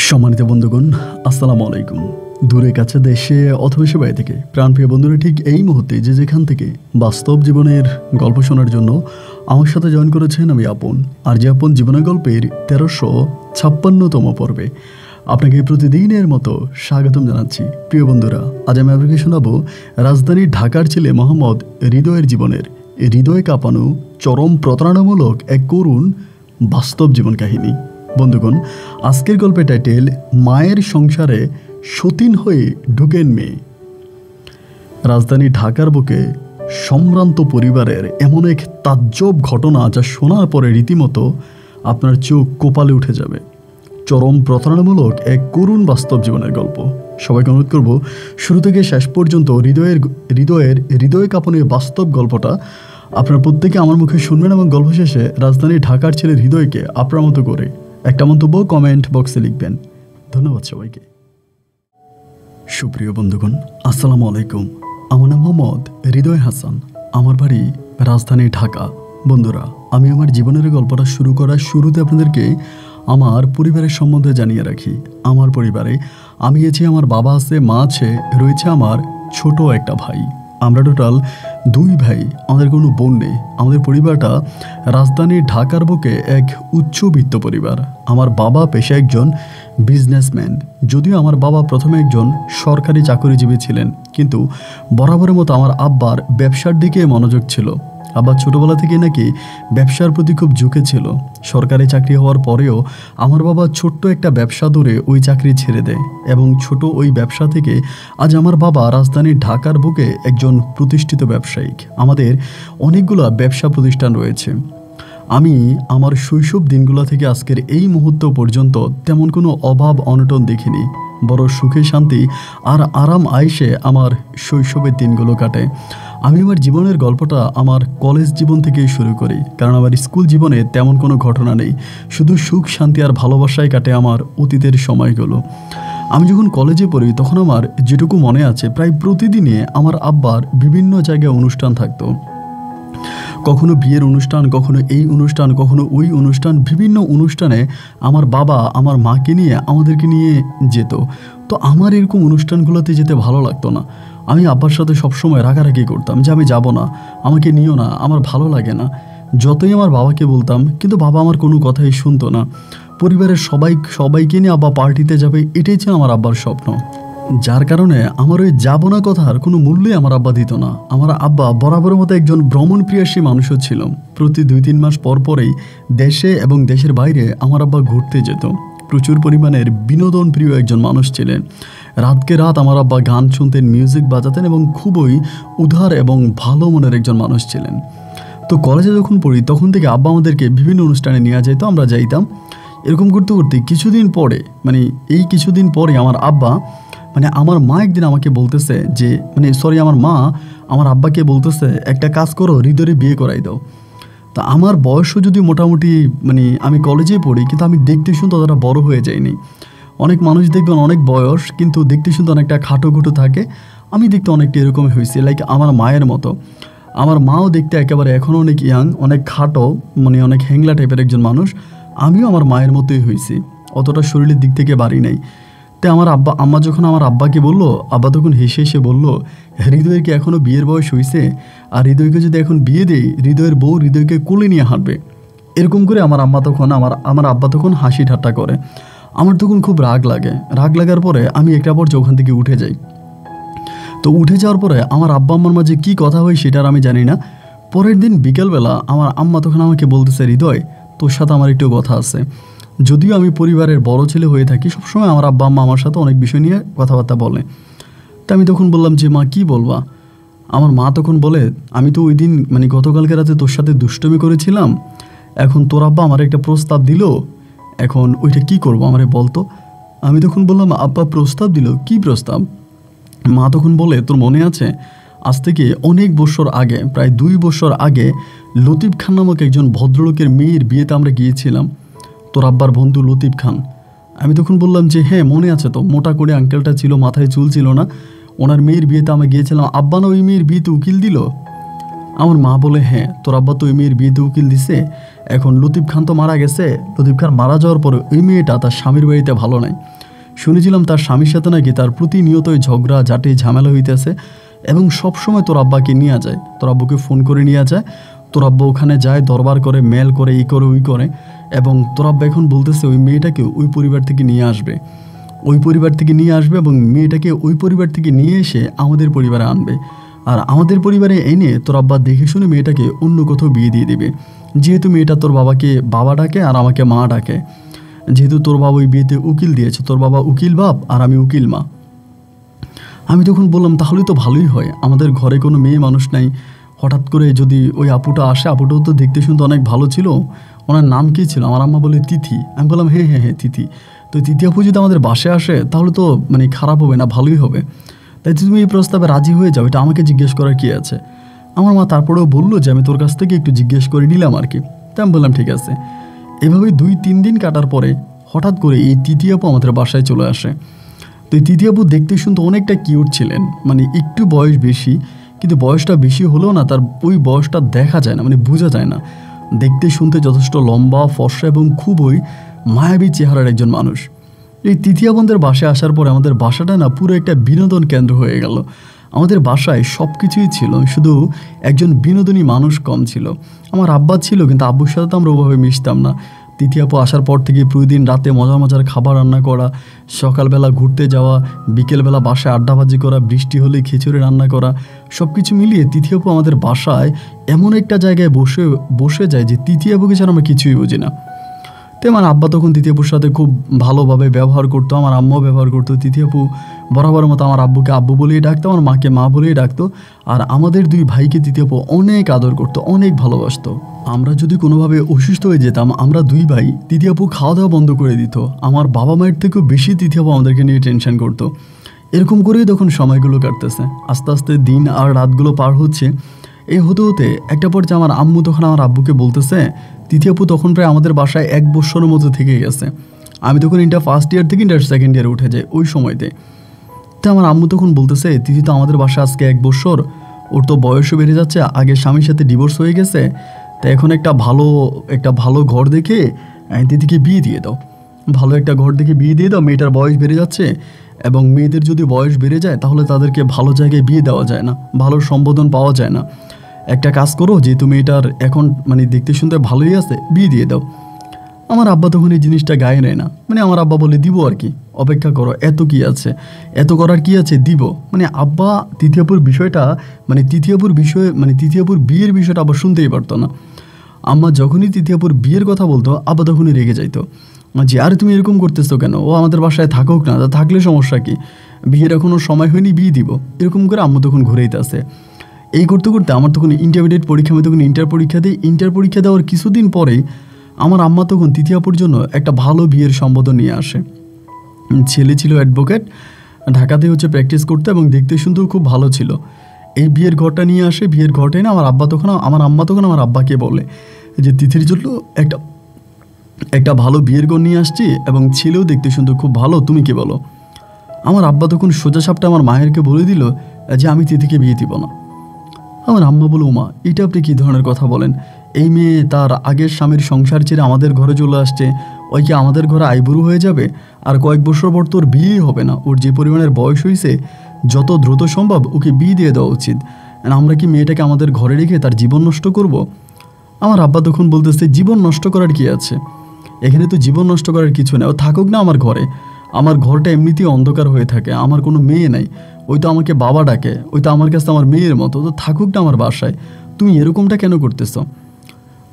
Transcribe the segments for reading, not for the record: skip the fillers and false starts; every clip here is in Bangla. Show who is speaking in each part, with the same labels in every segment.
Speaker 1: সম্মানিত বন্ধুগণ, আসসালামু আলাইকুম। দূরে কাছে দেশে অথবা সে বাইরে থেকে প্রাণপ্রিয় বন্ধুরা ঠিক এই মুহূর্তে যে যেখান থেকে বাস্তব জীবনের গল্প শোনার জন্য আমার সাথে জয়েন করেছেন আমি আপন। আর যে আপন জীবনের গল্পের 1356তম পর্বে আপনাকে প্রতিদিনের মতো স্বাগতম জানাচ্ছি। প্রিয় বন্ধুরা, আজ আমি আপনাকে শোনাবো রাজধানীর ঢাকার ছেলে মোহাম্মদ হৃদয়ের জীবনের হৃদয় কাঁপানো চরম প্রতারণামূলক এক করুণ বাস্তব জীবন কাহিনী। বন্ধুগণ, আজকের গল্পের টাইটেল মায়ের সংসারে সতীন হয়ে ঢুকেন মেয়ে। রাজধানী ঢাকার বুকে সম্ভ্রান্ত পরিবারের এমন এক তাজ্জব ঘটনা যা শোনার পরে রীতিমতো আপনার চোখ কপালে উঠে যাবে। চরম প্রতারণামূলক এক করুণ বাস্তব জীবনের গল্প। সবাইকে অনুরোধ করব শুরু থেকে শেষ পর্যন্ত হৃদয় কাঁপানো বাস্তব গল্পটা আপনার প্রত্যেকে আমার মুখে শুনবেন এবং গল্প শেষে রাজধানী ঢাকার ছেলের হৃদয়কে আপনার মতো করে একটা মন্তব্য কমেন্ট বক্সে লিখবেন। ধন্যবাদ সবাইকে। সুপ্রিয় বন্ধুগণ, আসসালামু আলাইকুম। আমার নাম মোহাম্মদ হৃদয় হাসান, আমার বাড়ি রাজধানী ঢাকা। বন্ধুরা, আমি আমার জীবনের গল্পটা শুরু করার শুরুতে আপনাদেরকে আমার পরিবারের সম্বন্ধে জানিয়ে রাখি। আমার পরিবারে আমি আছি, আমার বাবা আছে, মা আছে, রয়েছে আমার ছোট একটা ভাই। আমরা টোটাল 2 ভাই, আমাদের কোনো বোন নেই। আমাদের পরিবারটা রাজধানী ঢাকার বুকে এক উচ্চবিত্ত পরিবার। আমার বাবা পেশায় একজন বিজনেসম্যান। যদিও আমার বাবা প্রথমে একজন সরকারি চাকরিজীবী ছিলেন, কিন্তু বরাবরের মতো আমার আব্বার ব্যবসার দিকে মনোযোগ ছিল। আব্বা ছোটোবেলা থেকে নাকি ব্যবসার প্রতি খুব ঝুঁকে ছিল। সরকারি চাকরি হওয়ার পরেও আমার বাবা ছোট্ট একটা ব্যবসা ধরে ওই চাকরি ছেড়ে দেয় এবং ছোট ওই ব্যবসা থেকে আজ আমার বাবা রাজধানীর ঢাকার বুকে একজন প্রতিষ্ঠিত ব্যবসায়িক। আমাদের অনেকগুলো ব্যবসা প্রতিষ্ঠান রয়েছে। আমি আমার শৈশব দিনগুলো থেকে আজকের এই মুহূর্ত পর্যন্ত তেমন কোনো অভাব অনটন দেখিনি। বড় সুখে শান্তি আর আরাম আয়েশে আমার শৈশবের দিনগুলো কাটে। আমি আমার জীবনের গল্পটা আমার কলেজ জীবন থেকেই শুরু করি, কারণ আমার স্কুল জীবনে তেমন কোনো ঘটনা নেই। শুধু সুখ শান্তি আর ভালোবাসায় কাটে আমার অতীতের সময়গুলো। আমি যখন কলেজে পড়ি তখন আমার যেটুকু মনে আছে, প্রায় প্রতিদিনই আমার আব্বার বিভিন্ন জায়গায় অনুষ্ঠান থাকতো। কখনো বিয়ের অনুষ্ঠান, কখনো এই অনুষ্ঠান, কখনো ওই অনুষ্ঠান। বিভিন্ন অনুষ্ঠানে আমার বাবা আমার মাকে নিয়ে আমাদেরকে নিয়ে যেত। তো আমার এরকম অনুষ্ঠানগুলোতে যেতে ভালো লাগতো না। আমি আব্বার সাথে সবসময় রাগারাগি করতাম যে আমি যাব না, আমাকে নিও না, আমার ভালো লাগে না। যতই আমার বাবাকে বলতাম, কিন্তু বাবা আমার কোনো কথাই শুনতো না। পরিবারের সবাইকে নিয়ে আব্বা পার্টিতে যাবে, এটাই ছিল আমার আব্বার স্বপ্ন। যার কারণে আমার ওই যাব না কথার কোনো মূল্যই আমার আব্বা দিত না। আমার আব্বা বরাবরের মতো একজন ভ্রমণ প্রিয়াসী মানুষও ছিল। প্রতি 2-3 মাস পর পরেই দেশে এবং দেশের বাইরে আমার আব্বা ঘুরতে যেত। প্রচুর পরিমাণের বিনোদন প্রিয় একজন মানুষ ছিলেন। রাতকে রাত আমার আব্বা গান শুনতেন, মিউজিক বাজাতেন এবং খুবই উদার এবং ভালো মনের একজন মানুষ ছিলেন। তো কলেজে যখন পড়ি তখন থেকে আব্বা আমাদেরকে বিভিন্ন অনুষ্ঠানে নিয়ে যেত, আমরা যাইতাম। এরকম করতে করতে কিছুদিন পরে আমার আব্বা আমার মা একদিন আমাকে বলতেছে যে আমার মা আমার আব্বাকে বলতেছে, একটা কাজ করো, হৃদয়ে বিয়ে করাই দাও। তা আমার বয়সও যদি মোটামুটি আমি কলেজে পড়ি, কিন্তু আমি দেখতে শুনতে অতটা বড় হয়ে যাইনি। অনেক মানুষ দেখবেন অনেক বয়স, কিন্তু দেখতে শুনতে অনেকটা খাটো থাকে। আমি দেখতে অনেকটা এরকম হয়েছি, লাইক আমার মায়ের মতো। আমার মাও দেখতে একেবারে এখনও অনেক ইয়াং, অনেক খাটো, অনেক হ্যাংলা টাইপের একজন মানুষ। আমিও আমার মায়ের মতোই হয়েছি, অতটা শরীরের দিক থেকে বাড়ি নাই। তাই আম্মা যখন আমার আব্বাকে বললো, আব্বা তখন হেসে বললো, হৃদয়ের কি এখনও বিয়ের বয়স হয়েছে? আর হৃদয়কে যদি এখন বিয়ে দেই, হৃদয়ের বউ হৃদয়কে কোলে নিয়ে হাঁটবে। এরকম করে আমার আব্বা তখন হাসি ঠাট্টা করে। আমার তখন খুব রাগ লাগার পরে আমি একটা পর্যায়ে ওখান থেকে উঠে যাই। তো উঠে যাওয়ার পরে আমার আব্বা আম্মার মাঝে কী কথা হয় সেটা আমি জানি না। পরের দিন বিকেলবেলা আমার আম্মা তখন আমাকে বলতেছে, হৃদয়, তোর সাথে আমার একটু কথা আছে। যদিও আমি পরিবারের বড় ছেলে হয়ে থাকি, সবসময় আমার আব্বা আম্মা আমার সাথে অনেক বিষয় নিয়ে কথাবার্তা বলে। তা আমি তখন বললাম যে, মা কী বলবা? আমার মা তখন বলে, আমি তো ওই দিন গতকালকে রাতে তোর সাথে দুষ্টুমি করেছিলাম, এখন তোর আব্বা আমার একটা প্রস্তাব দিল, এখন ওইটা কি করবো আমারে বলতো। আমি তখন বললাম, আব্বা প্রস্তাব দিল? কি প্রস্তাব? মা তখন বলে, তোর মনে আছে আজ থেকে অনেক বছর আগে, প্রায় 2 বছর আগে লতিফ খান নামক একজন ভদ্রলোকের মেয়ের বিয়েতে আমরা গিয়েছিলাম, তোর আব্বার বন্ধু লতিফ খান। আমি তখন বললাম যে হ্যাঁ মনে আছে তো, মোটা করে আঙ্কেলটা ছিল, মাথায় চুল ছিল না, ওনার মেয়ের বিয়েতে আমরা গিয়েছিলাম। আব্বা না ওই মেয়ের বিয়েতে উকিল দিল? আমার মা বলে, হ্যাঁ তোর আব্বা তো ওই মেয়ের বিয়েতে উকিল দিছে। এখন লতিফ খান তো মারা গেছে। লতিফ খান মারা যাওয়ার পরে ওই মেয়েটা তার স্বামীর বাড়িতে ভালো নাই। শুনেছিলাম তার স্বামীর সাথে নাকি তার প্রতিনিয়তই ঝগড়া ঝাঁটি ঝামেলা হইতেছে এবং সবসময় তোর আব্বাকে নিয়ে যায়, তোর আব্বুকে ফোন করে নিয়ে যায়, তোর আব্বা ওখানে যায়, দরবার করে, মেল করে, ই করে ওই করে, এবং তোর আব্বা এখন বলতেছে ওই মেয়েটাকে ওই পরিবার থেকে নিয়ে আসবে, ওই পরিবার থেকে নিয়ে আসবে এবং মেয়েটাকে ওই পরিবার থেকে নিয়ে এসে আমাদের পরিবারে আনবে, আর আমাদের পরিবারে এনে তোর আব্বা দেখে শুনে মেয়েটাকে অন্য কোথাও বিয়ে দিয়ে দিবে, যেহেতু মেয়েটা তোর বাবাকে বাবা ডাকে আর আমাকে মা ডাকে, যেহেতু তোর বাবা ওই বিয়েতে উকিল দিয়েছে, তোর বাবা উকিল বাপ আর আমি উকিল মা। আমি তখন বললাম তাহলে তো ভালোই হয়, আমাদের ঘরে কোনো মেয়ে মানুষ নাই, হঠাৎ করে যদি ওই আপুটা আসে, আপুটাও তো দেখতে শুনতে অনেক ভালো ছিল, ওনার নাম কী ছিল? আমার আম্মা বলে তিথি। আমি বললাম হ্যাঁ হ্যাঁ হ্যাঁ তিথি। তো তিথি আপু যদি আমাদের বাসায় আসে তাহলে তো মানে খারাপ হবে না, ভালোই হবে, তাই তুমি এই প্রস্তাবে রাজি হয়ে যাও, এটা আমাকে জিজ্ঞেস করার কী আছে? আমার মা তারপরেও বললো যে আমি তোর কাছ থেকে একটু জিজ্ঞেস করে নিলাম আর কি। তাই আমি বললাম ঠিক আছে। এভাবে 2-3 দিন কাটার পরে হঠাৎ করে এই তিথি আপু আমাদের বাসায় চলে আসে। তো এই তিথি আপু দেখতে শুনতে অনেকটা কিউট ছিলেন, মানে একটু বয়স বেশি, কিন্তু বয়সটা বেশি হলেও না তার ওই বয়সটা দেখা যায় না, মানে বোঝা যায় না। দেখতে শুনতে যথেষ্ট লম্বা, ফর্সা এবং খুবই মায়াবী চেহারার একজন মানুষ। এই তিথি আপুদের বাসায় আসার পরে আমাদের বাসাটা না পুরো একটা বিনোদন কেন্দ্র হয়ে গেল। আমাদের বাসায় সব কিছুই ছিল, শুধু একজন বিনোদনী মানুষ কম ছিল। আমার আব্বা ছিল, কিন্তু আব্বুর সাথে তো আমরা ওভাবে মিশতাম না। তিথি আপু আসার পর থেকে প্রতিদিন রাতে মজার মজার খাবার রান্না করা, সকালবেলা ঘুরতে যাওয়া, বিকেলবেলা বাসায় আড্ডাবাজি করা, বৃষ্টি হলে খিচুড়ি রান্না করা, সব কিছু মিলিয়ে তিথি আপু আমাদের বাসায় এমন একটা জায়গায় বসে যায় যে তিথি আপুকে ছাড়া আমরা কিছুই বুঝি না। তো আমার আব্বা তখন তিথি আপুর সাথে খুব ভালোভাবে ব্যবহার করতো, আমার আম্মাও ব্যবহার করতো। তিথি আপু বরাবরের মতো আমার আব্বুকে আব্বু বলেই ডাকতো, আমার মাকে মা বলেই ডাকতো, আর আমাদের 2 ভাইকে তিথি আপু অনেক আদর করতো, অনেক ভালোবাসতো। আমরা যদি কোনোভাবে অসুস্থ হয়ে যেতাম, আমরা 2 ভাই, তিথি আপু খাওয়া দাওয়া বন্ধ করে দিত। আমার বাবা মায়ের থেকেও বেশি তিথি আপু আমাদেরকে নিয়ে টেনশন করতো। এরকম করেই তখন সময়গুলো কাটতেছে, আস্তে আস্তে দিন আর রাতগুলো পার হচ্ছে। এই হতে হতে একটা পর্যায়ে আমার আম্মু তখন আমার আব্বুকে বলতেছে, তিথি আপু তখন প্রায় আমাদের বাসায় 1 বছরের মতো থেকে গেছে। আমি তখন ইন্টার ফার্স্ট ইয়ার থেকে ইন্টার সেকেন্ড ইয়ারে উঠে যাই ওই সময়তে। তো আমার আম্মু তখন বলতেছে, তিথি তো আমাদের বাসায় আজকে 1 বছর, ওর তো বয়সও বেড়ে যাচ্ছে, আগে স্বামীর সাথে ডিভোর্স হয়ে গেছে, তাই এখন একটা ভালো ঘর দেখে তিথিকে বিয়ে দিয়ে দাও, ভালো একটা ঘর দেখে বিয়ে দিয়ে দাও, মেয়েটার বয়স বেড়ে যাচ্ছে, এবং মেয়েদের যদি বয়স বেড়ে যায় তাহলে তাদেরকে ভালো জায়গায় বিয়ে দেওয়া যায় না, ভালো সম্বোধন পাওয়া যায় না। একটা কাজ করো, যেহেতু মেয়েটার এখন মানে দেখতে শুনতে ভালোই আছে, বিয়ে দিয়ে দাও। আমার আব্বা তখন এই জিনিসটা গায়ে নেয় না, মানে আমার আব্বা বলে দিব আর কি, অপেক্ষা করো, এত কি আছে, এত করার কি আছে, দিব। মানে আব্বা তিথি আপুর বিষয়টা, মানে তিথি আপুর বিয়ের বিষয়টা আবার শুনতেই পারতো না। আম্মা যখনই তিথি আপুর বিয়ের কথা বলতো, আব্বা তখনই রেগে যাইতো যে আরে তুমি এরকম করতেছো কেন, ও আমাদের বাসায় থাকুক না, থাকলে সমস্যা কি, বিয়ের এখনও সময় হয়নি, বিয়ে দিব, এরকম করে আম্মু তখন ঘুরেই আসে। এই করতে করতে আমার তখন ইন্টারমিডিয়েট পরীক্ষা, আমি তখন ইন্টার পরীক্ষা দিই। ইন্টার পরীক্ষা দেওয়ার কিছুদিন পরেই আমার আম্মা তখন তিথি আপুর জন্য একটা ভালো বিয়ের সম্বোধন নিয়ে আসে। ছেলে ছিল অ্যাডভোকেট, ঢাকাতে হচ্ছে প্র্যাকটিস করতে, এবং দেখতে শুনতেও খুব ভালো ছিল। এই বিয়ের ঘরটা নিয়ে আসে, বিয়ের ঘরটাই না আমার আম্মা তখন আমার আব্বাকে বলে যে তিথির জন্য একটা ভালো বিয়ের ঘর নিয়ে আসছি, এবং ছেলেও দেখতে শুনতে খুব ভালো, তুমি কি বলো? আমার আব্বা তখন সোজা সাপটা আমার মায়েরকে বলে দিল যে আমি তিথিকে বিয়ে দিব না। আমার আম্মা বলো, মা এটা আপনি কী ধরনের কথা বলেন, এই মেয়ে তার আগের স্বামীর সংসার ছেড়ে আমাদের ঘরে চলে আসছে, ওই কি আমাদের ঘরে আইবুড়ো হয়ে যাবে, আর কয়েক বছর পর তোর বিয়েই হবে না, ওর যে পরিমাণের বয়স হয়েছে যত দ্রুত সম্ভব ওকে বিয়ে দিয়ে দেওয়া উচিত, আমরা কি মেয়েটাকে আমাদের ঘরে রেখে তার জীবন নষ্ট করব? আমার আব্বা তখন বলতেছে, জীবন নষ্ট করার কি আছে, এখানে তো জীবন নষ্ট করার কিছু নেই, ও থাকুক না আমার ঘরে, আমার ঘরটা এমনিতেই অন্ধকার হয়ে থাকে, আমার কোনো মেয়ে নাই, ওই তো আমাকে বাবা ডাকে, ওই তো আমার কাছে আমার মেয়ের মতো, তো থাকুক না আমার বাসায়, তুমি এরকমটা কেন করতেছো?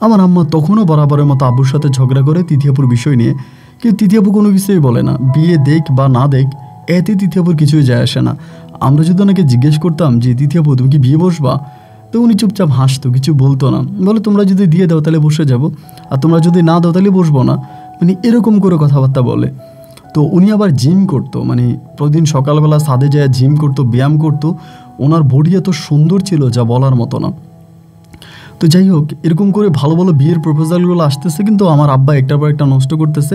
Speaker 1: আমার আম্মা তখনও বরাবরের মতো আব্বুর সাথে ঝগড়া করে তিথি আপুর বিষয় নিয়ে, কিন্তু তিথি আপু কোনো কিছুই বলে না, বিয়ে দেখ বা না দেখ এতে তিথি আপুর কিছুই যায় আসে না। আমরা যদি ওনাকে জিজ্ঞেস করতাম যে তিথি আপু তুমি কি বিয়ে বসবা, তো উনি চুপচাপ হাসতো, কিছু বলতো না, বলে তোমরা যদি দিয়ে দাও তাহলে বসে যাব, আর তোমরা যদি না দাও তাহলে বসবো না, মানে এরকম করে কথাবার্তা বলে। তো উনি আবার জিম করতো, মানে প্রতিদিন সকালবেলা ছাদে যায় জিম করতো, ব্যায়াম করতো, ওনার বডি এত সুন্দর ছিল যা বলার মতো না। তো যাই হোক, এরকম করে ভালো ভালো বিয়ের প্রপোজালগুলো আসতেছে, কিন্তু আমার আব্বা একটার পর একটা নষ্ট করতেছে।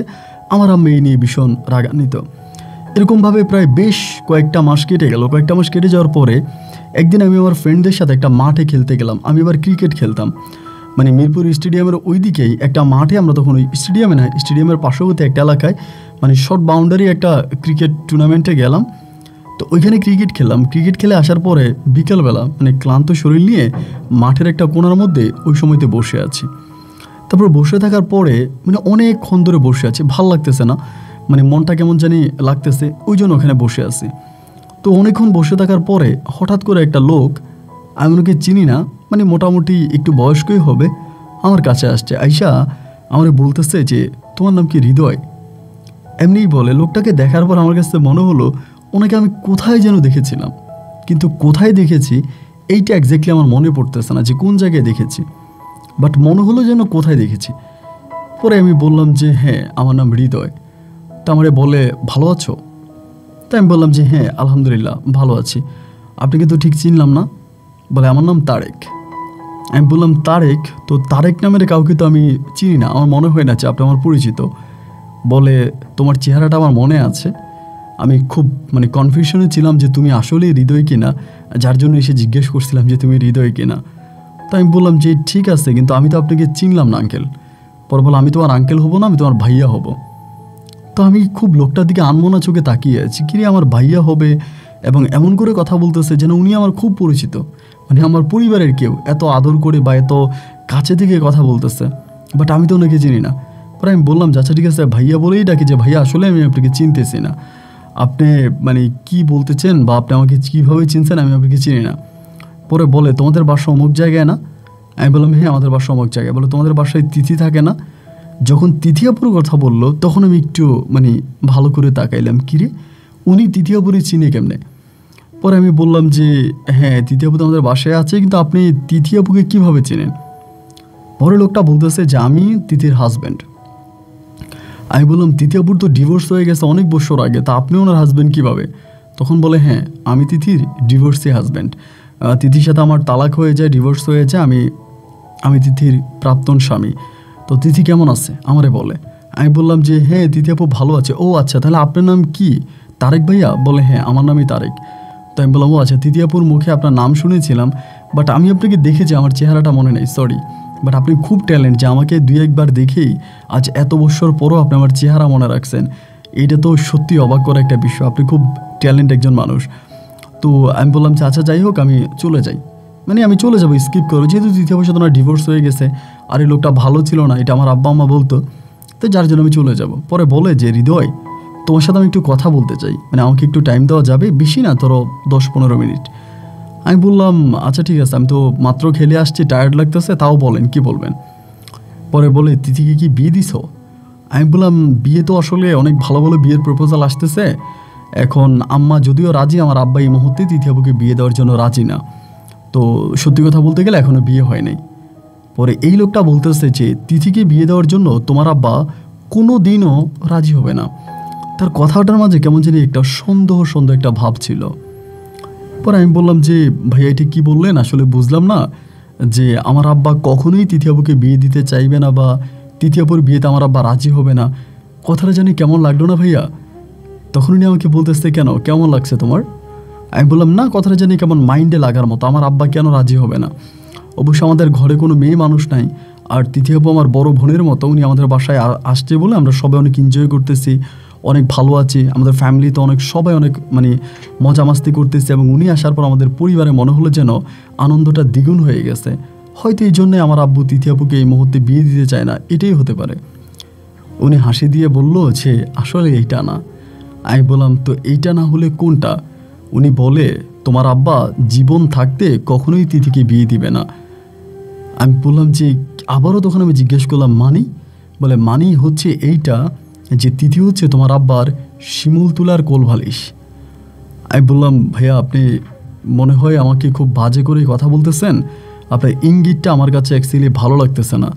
Speaker 1: আমার আম্মা এই নিয়ে ভীষণ রাগান্বিত। এরকমভাবে প্রায় বেশ কয়েকটা মাস কেটে গেল। কয়েকটা মাস কেটে যাওয়ার পরে একদিন আমি আমার ফ্রেন্ডদের সাথে একটা মাঠে খেলতে গেলাম। আমি এবার ক্রিকেট খেলতাম, মানে মিরপুর স্টেডিয়ামের ওই দিকেই একটা মাঠে, আমরা তখন ওই স্টেডিয়ামে না, স্টেডিয়ামের পার্শ্ববর্তী একটা এলাকায় মানে শর্ট বাউন্ডারি একটা ক্রিকেট টুর্নামেন্টে গেলাম। তো ওইখানে ক্রিকেট খেললাম। ক্রিকেট খেলে আসার পরে বিকেলবেলা মানে ক্লান্ত শরীর নিয়ে মাঠের একটা কোণার মধ্যে ওই সময়তে বসে আছি। তারপর বসে থাকার পরে মানে অনেকক্ষণ ধরে বসে আছি, ভাল লাগতেছে না, মানে মনটা কেমন জানি লাগতেছে, ওই জন্য ওখানে বসে আছি। তো অনেকক্ষণ বসে থাকার পরে হঠাৎ করে একটা লোক, আমি ওনাকে চিনি না, মানে মোটামুটি একটু বয়স্কই হবে, আমার কাছে আসছে। আইসা আমার বলতেছে যে তোমার নাম কি হৃদয়? এমনিই বলে। লোকটাকে দেখার পর আমার কাছে মনে হলো ওনাকে আমি কোথায় যেন দেখেছিলাম, কিন্তু কোথায় দেখেছি এইটা এক্স্যাক্টলি আমার মনে পড়তেছে না যে কোন জায়গায় দেখেছি, বাট মনে হলো যেন কোথায় দেখেছি। পরে আমি বললাম যে হ্যাঁ আমার নাম হৃদয়। তো আমারে বলে ভালো আছো? তাই আমি বললাম যে হ্যাঁ আলহামদুলিল্লাহ ভালো আছি। আপনাকে তো ঠিক চিনলাম না। বলে আমার নাম তারেক। আমি বললাম তারেক? তো তারেক নামের কাউকে তো আমি চিনি না, আমার মনে হয় না যে আপনি আমার পরিচিত। বলে তোমার চেহারাটা আমার মনে আছে। আমি খুব মানে কনফিউশনে ছিলাম যে তুমি আসলেই হৃদয় কিনা, যার জন্য এসে জিজ্ঞেস করছিলাম যে তুমি হৃদয় কিনা। তো আমি বললাম যে ঠিক আছে, কিন্তু আমি তো আপনাকে চিনলাম না আঙ্কেল। পরে বলে আমি তোমার আঙ্কেল হব না, আমি তোমার ভাইয়া হব। তো আমি খুব লোকটার দিকে আনমনা চোখে তাকিয়ে আছি, কিরে আমার ভাইয়া হবে, এবং এমন করে কথা বলতেছে যেন উনি আমার খুব পরিচিত, মানে আমার পরিবারের কেউ, এত আদর করে বা এত কাছে থেকে কথা বলতেছে, বাট আমি তো ওনাকে চিনি না। পরে আমি বললাম আচ্ছা ঠিক আছে ভাইয়া বলেই ডাকি, যে ভাইয়া আসলে আমি আপনাকে চিনতেছি না, আপনি মানে কি বলতেছেন বা আপনি আমাকে কীভাবে চিনছেন, আমি আপনাকে চিনি না। পরে বলে তোমাদের বাসা অমুক জায়গায় না? আমি বললাম হ্যাঁ আমাদের বাসা অমুক জায়গায়। বলে তোমাদের বাসায় তিথি থাকে না? যখন তিথি আপুর কথা বললো তখন আমি একটু মানে ভালো করে তাকাইলাম, কিরে উনি তিথি আপুরই চিনে কেমনে? পরে আমি বললাম যে হ্যাঁ তিথি আপু তো আমাদের বাসায় আছে, কিন্তু আপনি তিথি আপুকে কীভাবে চেনেন? পরে লোকটা বলতেছে যে আমি তিথির হাজব্যান্ড। আমি বললাম তিথি আপুর তো ডিভোর্স হয়ে গেছে অনেক বছর আগে, তা আপনি ওনার হাজব্যান্ড কীভাবে? তখন বলে হ্যাঁ আমি তিথির ডিভোর্সি হাজব্যান্ড, তিথির সাথে আমার তালাক হয়ে যায়, ডিভোর্স হয়ে যায়, আমি তিথির প্রাক্তন স্বামী। তো তিথি কেমন আছে আমারে বলে। আমি বললাম যে হ্যাঁ তিথি আপু ভালো আছে। ও আচ্ছা তাহলে আপনার নাম কি? তারেক ভাইয়া? বলে হ্যাঁ আমার নামই তারেক। তো আমি বললাম ও আচ্ছা, তিথি আপুর মুখে আপনার নাম শুনেছিলাম, বাট আমি আপনাকে দেখেছি, আমার চেহারাটা মনে নেই, সরি, বাট আপনি খুব ট্যালেন্ট যে আমাকে দুই একবার দেখেই আজ এত বছর পরও আপনি আমার চেহারা মনে রাখছেন, এইটা তো সত্যি অবাক করা একটা বিষয়, আপনি খুব ট্যালেন্ট একজন মানুষ। তো আমি বললাম যে আচ্ছা যাই হোক আমি চলে যাই, মানে আমি চলে যাবো, স্কিপ করবো, যেহেতু দ্বিতীয় বছর তোমার ডিভোর্স হয়ে গেছে আর এই লোকটা ভালো ছিল না, এটা আমার আব্বা আম্মা বলতো, তো যার জন্য আমি চলে যাব। পরে বলে যে হৃদয় তোমার সাথে আমি একটু কথা বলতে চাই, মানে আমাকে একটু টাইম দেওয়া যাবে? বেশি না, ধরো 10-15 মিনিট। আমি বললাম আচ্ছা ঠিক আছে, আমি তো মাত্র খেলে আসছি, টায়ার্ড লাগতেছে, তাও বলেন কি বলবেন। পরে বলে তিথিকে কি বিয়ে দিছ? আমি বললাম বিয়ে তো আসলে অনেক ভালো ভালো বিয়ের প্রপোজাল আসতেছে, এখন আম্মা যদিও রাজি, আমার আব্বা এই মুহূর্তে তিথি আপুকে বিয়ে দেওয়ার জন্য রাজি না, তো সত্যি কথা বলতে গেলে এখনও বিয়ে হয় নাই। পরে এই লোকটা বলতেছে যে তিথিকে বিয়ে দেওয়ার জন্য তোমার আব্বা কোনো দিনও রাজি হবে না। তার কথাটার মাঝে কেমন জানি একটা সন্দেহ একটা ভাব ছিল। পরে আমি বললাম যে ভাইয়া এটা কী বললেন, আসলে বুঝলাম না, যে আমার আব্বা কখনোই তিথি আপুকে বিয়ে দিতে চাইবে না বা তিথি আপুর বিয়েতে আমার আব্বা রাজি হবে না, কথাটা জানি কেমন লাগলো না ভাইয়া? তখন উনি আমাকে বলতেছে কেন, কেমন লাগছে তোমার? আমি বললাম না, কথাটা জানি কেমন মাইন্ডে লাগার মতো, আমার আব্বা কেন রাজি হবে না? অবশ্য আমাদের ঘরে কোনো মেয়ে মানুষ নাই, আর তৃতীয় আপু আমার বড় বোনের মতো, উনি আমাদের বাসায় আসছে বলে আমরা সবাই অনেক এনজয় করতেছি, অনেক ভালো আছি, আমাদের ফ্যামিলিতে সবাই অনেক মানে মজা মাস্তি করতেছি, এবং উনি আসার পর আমাদের পরিবারে মনে হলো যেন আনন্দটা দ্বিগুণ হয়ে গেছে। হয়তো এই জন্যে আমার আব্বু তৃতীয় আপুকে এই মুহূর্তে বিয়ে দিতে চায় না, এটাই হতে পারে। উনি হাসি দিয়ে বলল যে আসলে এইটা না। আমি বললাম তো এইটা না হলে কোনটা? উনি বলে তোমার আব্বা জীবন থাকতে কখনোই তিথিকে বিয়ে দিবে না। আমি বললাম যে আবারও, তখন আমি জিজ্ঞেস করলাম মানি? বলে মানি হচ্ছে এইটা যে তিথি হচ্ছে তোমার আব্বার শিমুল তুলার কোলভালিশ। আমি বললাম ভাইয়া আপনি মনে হয় আমাকে খুব বাজে করে কথা বলতেছেন, আপনার ইঙ্গিতটা আমার কাছে অ্যাকচুয়ালি ভালো লাগতেছে না।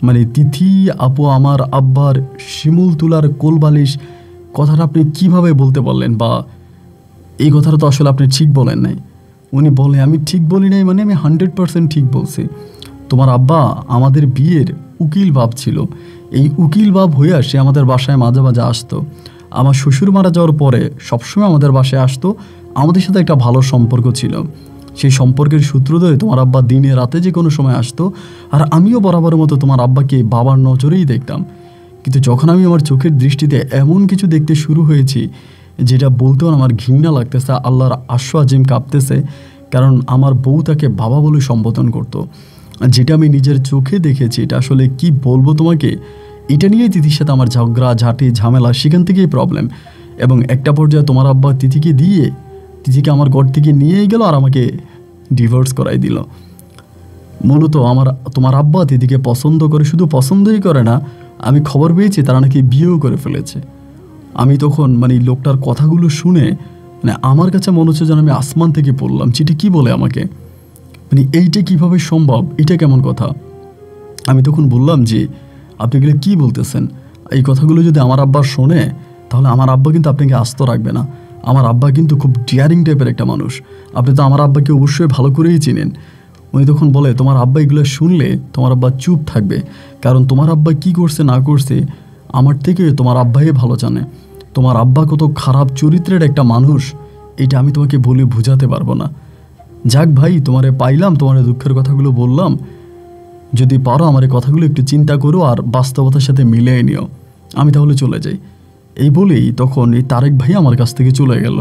Speaker 1: মানে তিথি আপু আমার আব্বার শিমুল তুলার কোলবালিশ, কথাটা আপনি কিভাবে বলতে পারলেন, বা এই কথাটা তো আসলে আপনি ঠিক বলেন নাই। উনি বলে আমি ঠিক বলি নাই মানে আমি 100% ঠিক বলছি। তোমার আব্বা আমাদের বিয়ের উকিল বাপ ছিল, এই উকিল বাপ হয়ে সে আমাদের বাসায় মাঝে মাঝে আসতো। আমার শ্বশুর মারা যাওয়ার পরে সবসময় আমাদের বাসায় আসতো, আমাদের সাথে একটা ভালো সম্পর্ক ছিল। সেই সম্পর্কের সূত্র ধরে তোমার আব্বা দিনে রাতে যে কোনো সময় আসতো, আর আমিও বরাবরের মতো তোমার আব্বাকে বাবার নজরেই দেখতাম। কিন্তু যখন আমি আমার চোখের দৃষ্টিতে এমন কিছু দেখতে শুরু হয়েছি যেটা বলতেও আমার ঘৃণা লাগতেছে, আল্লাহর আশ্বাজিম কাঁপতেছে, কারণ আমার বউ তাকে বাবা বলে সম্বোধন করতো, যেটা আমি নিজের চোখে দেখেছি। এটা আসলে কি বলবো তোমাকে, এটা নিয়েই তিথির সাথে আমার ঝগড়া ঝাঁটি ঝামেলা, সেখান থেকেই প্রবলেম। এবং একটা পর্যায়ে তোমার আব্বা তিথিকে আমার ঘর থেকে নিয়েই গেল আর আমাকে ডিভোর্স করাই দিল। মূলত তোমার আব্বা তিথিকে পছন্দ করে, শুধু পছন্দই করে না, আমি খবর পেয়েছি তারা নাকি বিয়েও করে ফেলেছে। আমি তখন লোকটার কথাগুলো শুনে আমার কাছে মনে হচ্ছে যেন আমি আসমান থেকে পড়লাম, চিঠি কি বলে আমাকে, এইটা কিভাবে সম্ভব, এটা কেমন কথা। আমি তখন বললাম যে আপনি এগুলো কী বলতেছেন, এই কথাগুলো যদি আমার আব্বা শোনে তাহলে আমার আব্বা কিন্তু আপনাকে আস্ত রাখবে না। আমার আব্বা কিন্তু খুব ডিয়ারিং টাইপের একটা মানুষ, আপনি তো আমার আব্বাকে অবশ্যই ভালো করেই চিনেন। উনি তখন বলে তোমার আব্বা এগুলো শুনলে তোমার আব্বা চুপ থাকবে, কারণ তোমার আব্বা কি করছে না করছে আমার থেকে তোমার আব্বাই ভালো জানে। তোমার আব্বা কত খারাপ চরিত্রের একটা মানুষ এটা আমি তোমাকে বলে বোঝাতে পারবো না। যাক ভাই, তোমারে পাইলাম, তোমার দুঃখের কথাগুলো বললাম, যদি পারো আমার এই কথাগুলো একটু চিন্তা করো আর বাস্তবতার সাথে মিলিয়ে নিও, আমি তাহলে চলে যাই। এই বলেই তখন এই তারেক ভাই আমার কাছ থেকে চলে গেল।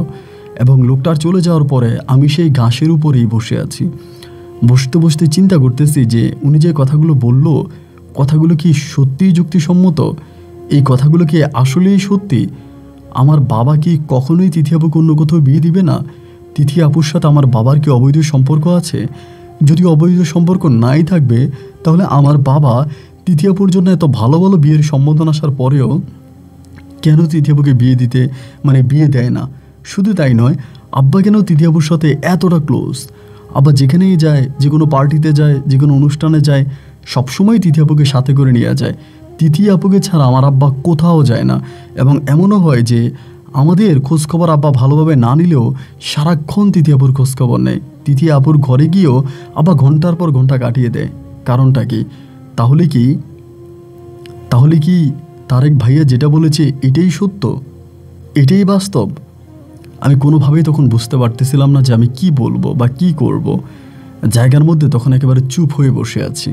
Speaker 1: এবং লোকটার চলে যাওয়ার পরে আমি সেই ঘাসের উপরেই বসে আছি। বসতে বসতে চিন্তা করতেছি যে উনি যে কথাগুলো বলল, কথাগুলো কি সত্যিই যুক্তিসম্মত? এই কথাগুলো কি আসলেই সত্যি? আমার বাবা কি কখনোই তিথি আপুকে অন্য কোথাও বিয়ে দিবে না? তিথি আপুর সাথে আমার বাবার কি অবৈধ সম্পর্ক আছে? যদি অবৈধ সম্পর্ক নাই থাকবে তাহলে আমার বাবা তিথি আপুর জন্য এত ভালো ভালো বিয়ের সম্বোধন আসার পরেও কেন তিথি আপুকে বিয়ে দেয় না? শুধু তাই নয়, আব্বা কেন তিথি আপুর সাথে এতটা ক্লোজ? আব্বা যেখানেই যায়, যে কোনো পার্টিতে যায়, যে কোনো অনুষ্ঠানে যায়, সবসময় তিথি আপুকে সাথে করে নিয়ে যায়। তিথি আপুকে ছাড়া আমার আব্বা কোথাও যায় না। এবং এমনও হয় যে আমাদের খোঁজখবর আব্বা ভালোভাবে না নিলেও সারাক্ষণ তিথি আপুর খোঁজখবর নেয়। তিথি আপুর ঘরে গিয়েও আব্বা ঘন্টার পর ঘন্টা কাটিয়ে দেয়। কারণটা কি? তাহলে কি তারেক ভাইয়া যেটা বলেছে এটাই সত্য, এটাই বাস্তব? আমি কোনোভাবেই তখন বুঝতে পারতেছিলাম না যে আমি কি বলবো বা কি করব। জায়গার মধ্যে তখন একেবারে চুপ হয়ে বসে আছি।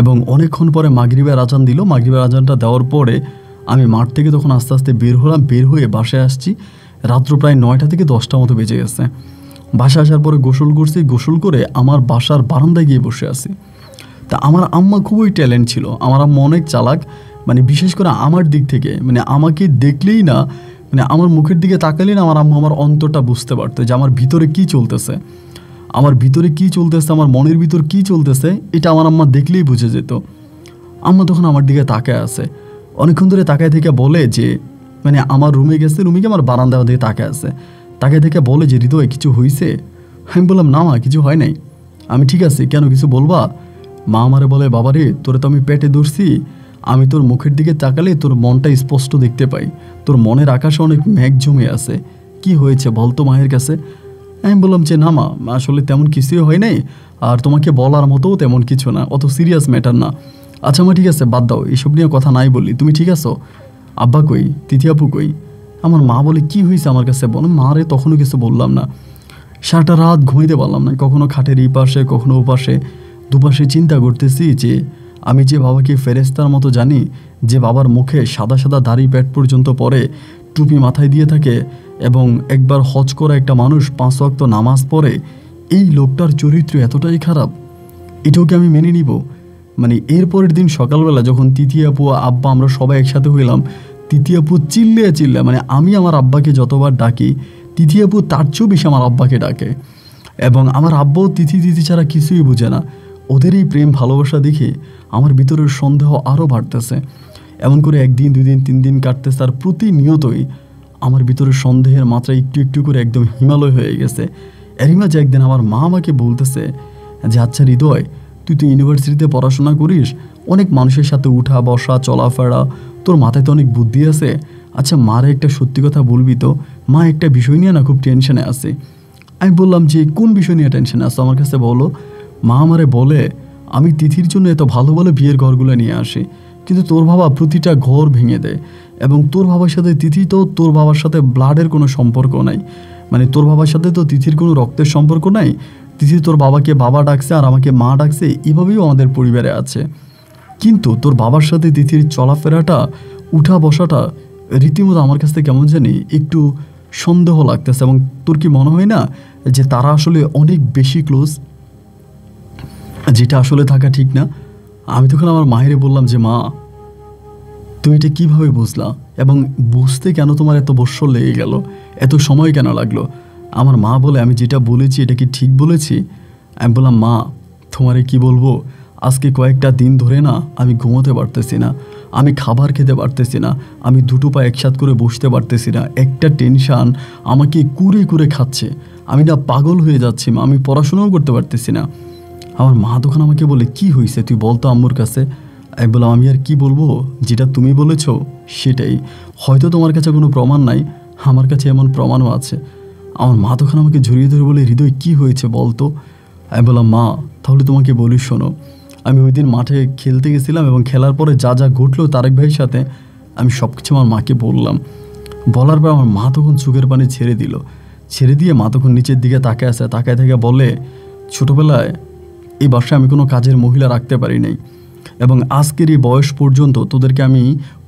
Speaker 1: এবং অনেকক্ষণ পরে মাগরিবের আজান দিল। মাগরিবের আজানটা দেওয়ার পরে আমি মাঠ থেকে তখন আস্তে আস্তে বের হলাম। বের হয়ে বাসায় আসছি, রাত্র প্রায় 9টা থেকে 10টা মতো বেজে গেছে। বাসায় আসার পরে গোসল করছি, গোসল করে আমার বাসার বারান্দায় গিয়ে বসে আছি। তা আমার আম্মা খুবই ট্যালেন্ট ছিল, আমার আম্মা অনেক চালাক, বিশেষ করে আমার দিক থেকে, আমাকে দেখলেই না, আমার মুখের দিকে তাকালেই না আমার আম্মা আমার অন্তরটা বুঝতে পারতো যে আমার ভিতরে কী চলতেছে, আমার মনের ভিতর কী চলতেছে, এটা আমার আম্মা দেখলেই বুঝে যেত। আম্মা তখন আমার দিকে তাকায় আছে, অনেকক্ষণ ধরে তাকায় থেকে বলে যে আমার রুমে গেছে, রুমে গিয়ে আমার বারান্দা দিকে তাকায় আছে, তাকায় থেকে বলে যে হৃদয় কিছু হয়েছে? আমি বললাম না মা, কিছু হয় নাই। আমি ঠিক আছে, কেন কিছু বলবা? মা আমারে বলে বাবারে, তোরে তো আমি পেটে ধরছি, আমি তোর মুখের দিকে তাকালে তোর মনটা স্পষ্ট দেখতে পাই, তোর মনের আকাশে অনেক মেঘ জমে আছে, কি হয়েছে বলতো মায়ের কাছে? আমি বললাম যে না মা, আসলে তেমন কিছুই হয় নাই, আর তোমাকে বলার মতোও তেমন কিছু না, অত সিরিয়াস ম্যাটার না। আচ্ছা মা ঠিক আছে, বাদ দাও, এইসব নিয়ে কথা নাই বললি, তুমি ঠিক আছো? আব্বা কই, তিথি আপু কই? আমার মা বলে কি হয়েছে আমার কাছে বলো। মা রে তখনও কিছু বললাম না। সারাটা রাত ঘুমাইতে পারলাম না, কখনো খাটের এই পাশে কখনো ও পাশে, দুপাশে চিন্তা করতেছি যে আমি যে বাবাকে ফেরেস্তার মতো জানি, যে বাবার মুখে সাদা সাদা দাড়ি পেট পর্যন্ত পরে, টুপি মাথায় দিয়ে থাকে এবং একবার হজ করা একটা মানুষ 5 ওয়াক্ত নামাজ পড়ে, এই লোকটার চরিত্র এতটাই খারাপ, এটাও কি আমি মেনে নিব? এরপরের দিন সকালবেলা যখন তিথি আপু আব্বা আমরা সবাই একসাথে হইলাম, তিথি আপু চিল্লে আমি আমার আব্বাকে যতবার ডাকি, তিথি আপু তার চেয়েও বেশি আমার আব্বাকে ডাকে। এবং আমার আব্বাও তিথি ছাড়া কিছুই বুঝে না। ওদের এই প্রেম ভালোবাসা দেখে আমার ভিতরের সন্দেহ আরও বাড়তেছে। এমন করে 1 দিন 2 দিন 3 দিন কাটতেছে, আর প্রতিনিয়তই আমার ভিতরের সন্দেহের মাত্রা একটু একটু করে একদম হিমালয় হয়ে গেছে। এরই মাঝে একদিন আমার মা আমাকে বলতেছে যে আচ্ছা হৃদয়, তুই তো ইউনিভার্সিটিতে পড়াশোনা করিস, অনেক মানুষের সাথে উঠা বসা চলাফেরা, তোর মাথায় তো অনেক বুদ্ধি আছে, আচ্ছা মারে একটা সত্যি কথা বলবি তো, মা একটা বিষয় নিয়ে না খুব টেনশনে আছে। আমি বললাম যে কোন বিষয় নিয়ে টেনশনে আসো আমার কাছে বলো। মা আমারে বলে আমি তিথির জন্য এত ভালো ভালো বিয়ের ঘরগুলো নিয়ে আসি, কিন্তু তোর বাবা প্রতিটা ঘর ভেঙে দেয়, এবং তোর বাবার সাথে তিথি তো তোর বাবার সাথে ব্লাডের কোনো সম্পর্ক নাই, তোর বাবার সাথে তো তিথির কোনো রক্তের সম্পর্ক নাই, তিথি তোর বাবাকে বাবা ডাকছে আর আমাকে মা ডাকছে, এভাবেও আমাদের পরিবারে আছে। কিন্তু তোর বাবার সাথে তিথির চলাফেরাটা, উঠা বসাটা রীতিমতো আমার কাছ থেকে কেমন জানি একটু সন্দেহ লাগতেছে। এবং তোর কি মনে হয় না যে তারা আসলে অনেক বেশি ক্লোজ, যেটা আসলে থাকা ঠিক না? আমি তখন আমার মায়েরে বললাম যে মা, তুমি এটা কীভাবে বুঝলা এবং বুঝতে কেন তোমার এত বৎসর লেগে গেল, এত সময় কেন লাগলো? আমার মা বলে, আমি যেটা বলেছি এটা কি ঠিক বলেছি? আমি বললাম মা, তোমারে কি বলবো, আজকে কয়েকটা দিন ধরে না আমি ঘুমোতে পারতেছি না, আমি খাবার খেতে পারতেছি না, আমি দুটো পা একসাথ করে বসতে পারতেছি না, একটা টেনশান আমাকে কুরে কুরে খাচ্ছে, আমি না পাগল হয়ে যাচ্ছি মা, আমি পড়াশোনাও করতে পারতেছি না। আমার মা তখন আমাকে বলে, কি হয়েছে তুই বলতো আম্মুর কাছে। আমি বললাম আমি আর কি বলবো, যেটা তুমি বলেছো সেটাই, হয়তো তোমার কাছে কোনো প্রমাণ নাই, আমার কাছে এমন প্রমাণও আছে। আমার মা তখন আমাকে জড়িয়ে ধরে বলে, হৃদয় কি হয়েছে বলতো। আমি বললাম মা, তাহলে তোমাকে বলি শোনো, আমি ওই দিন মাঠে খেলতে গেছিলাম এবং খেলার পরে যা যা ঘটলো তারেক ভাইয়ের সাথে আমি সব কিছু আমার মাকে বললাম। বলার পর আমার মা তখন চোখের পানি ছেড়ে দিল, ছেড়ে দিয়ে মা তখন নিচের দিকে তাকায় আছে, তাকায় থেকে বলে, ছোটোবেলায় এই বাসায় আমি কোনো কাজের মহিলা রাখতে পারি নাই এবং আজকের এই বয়স পর্যন্ত তোদেরকে আমি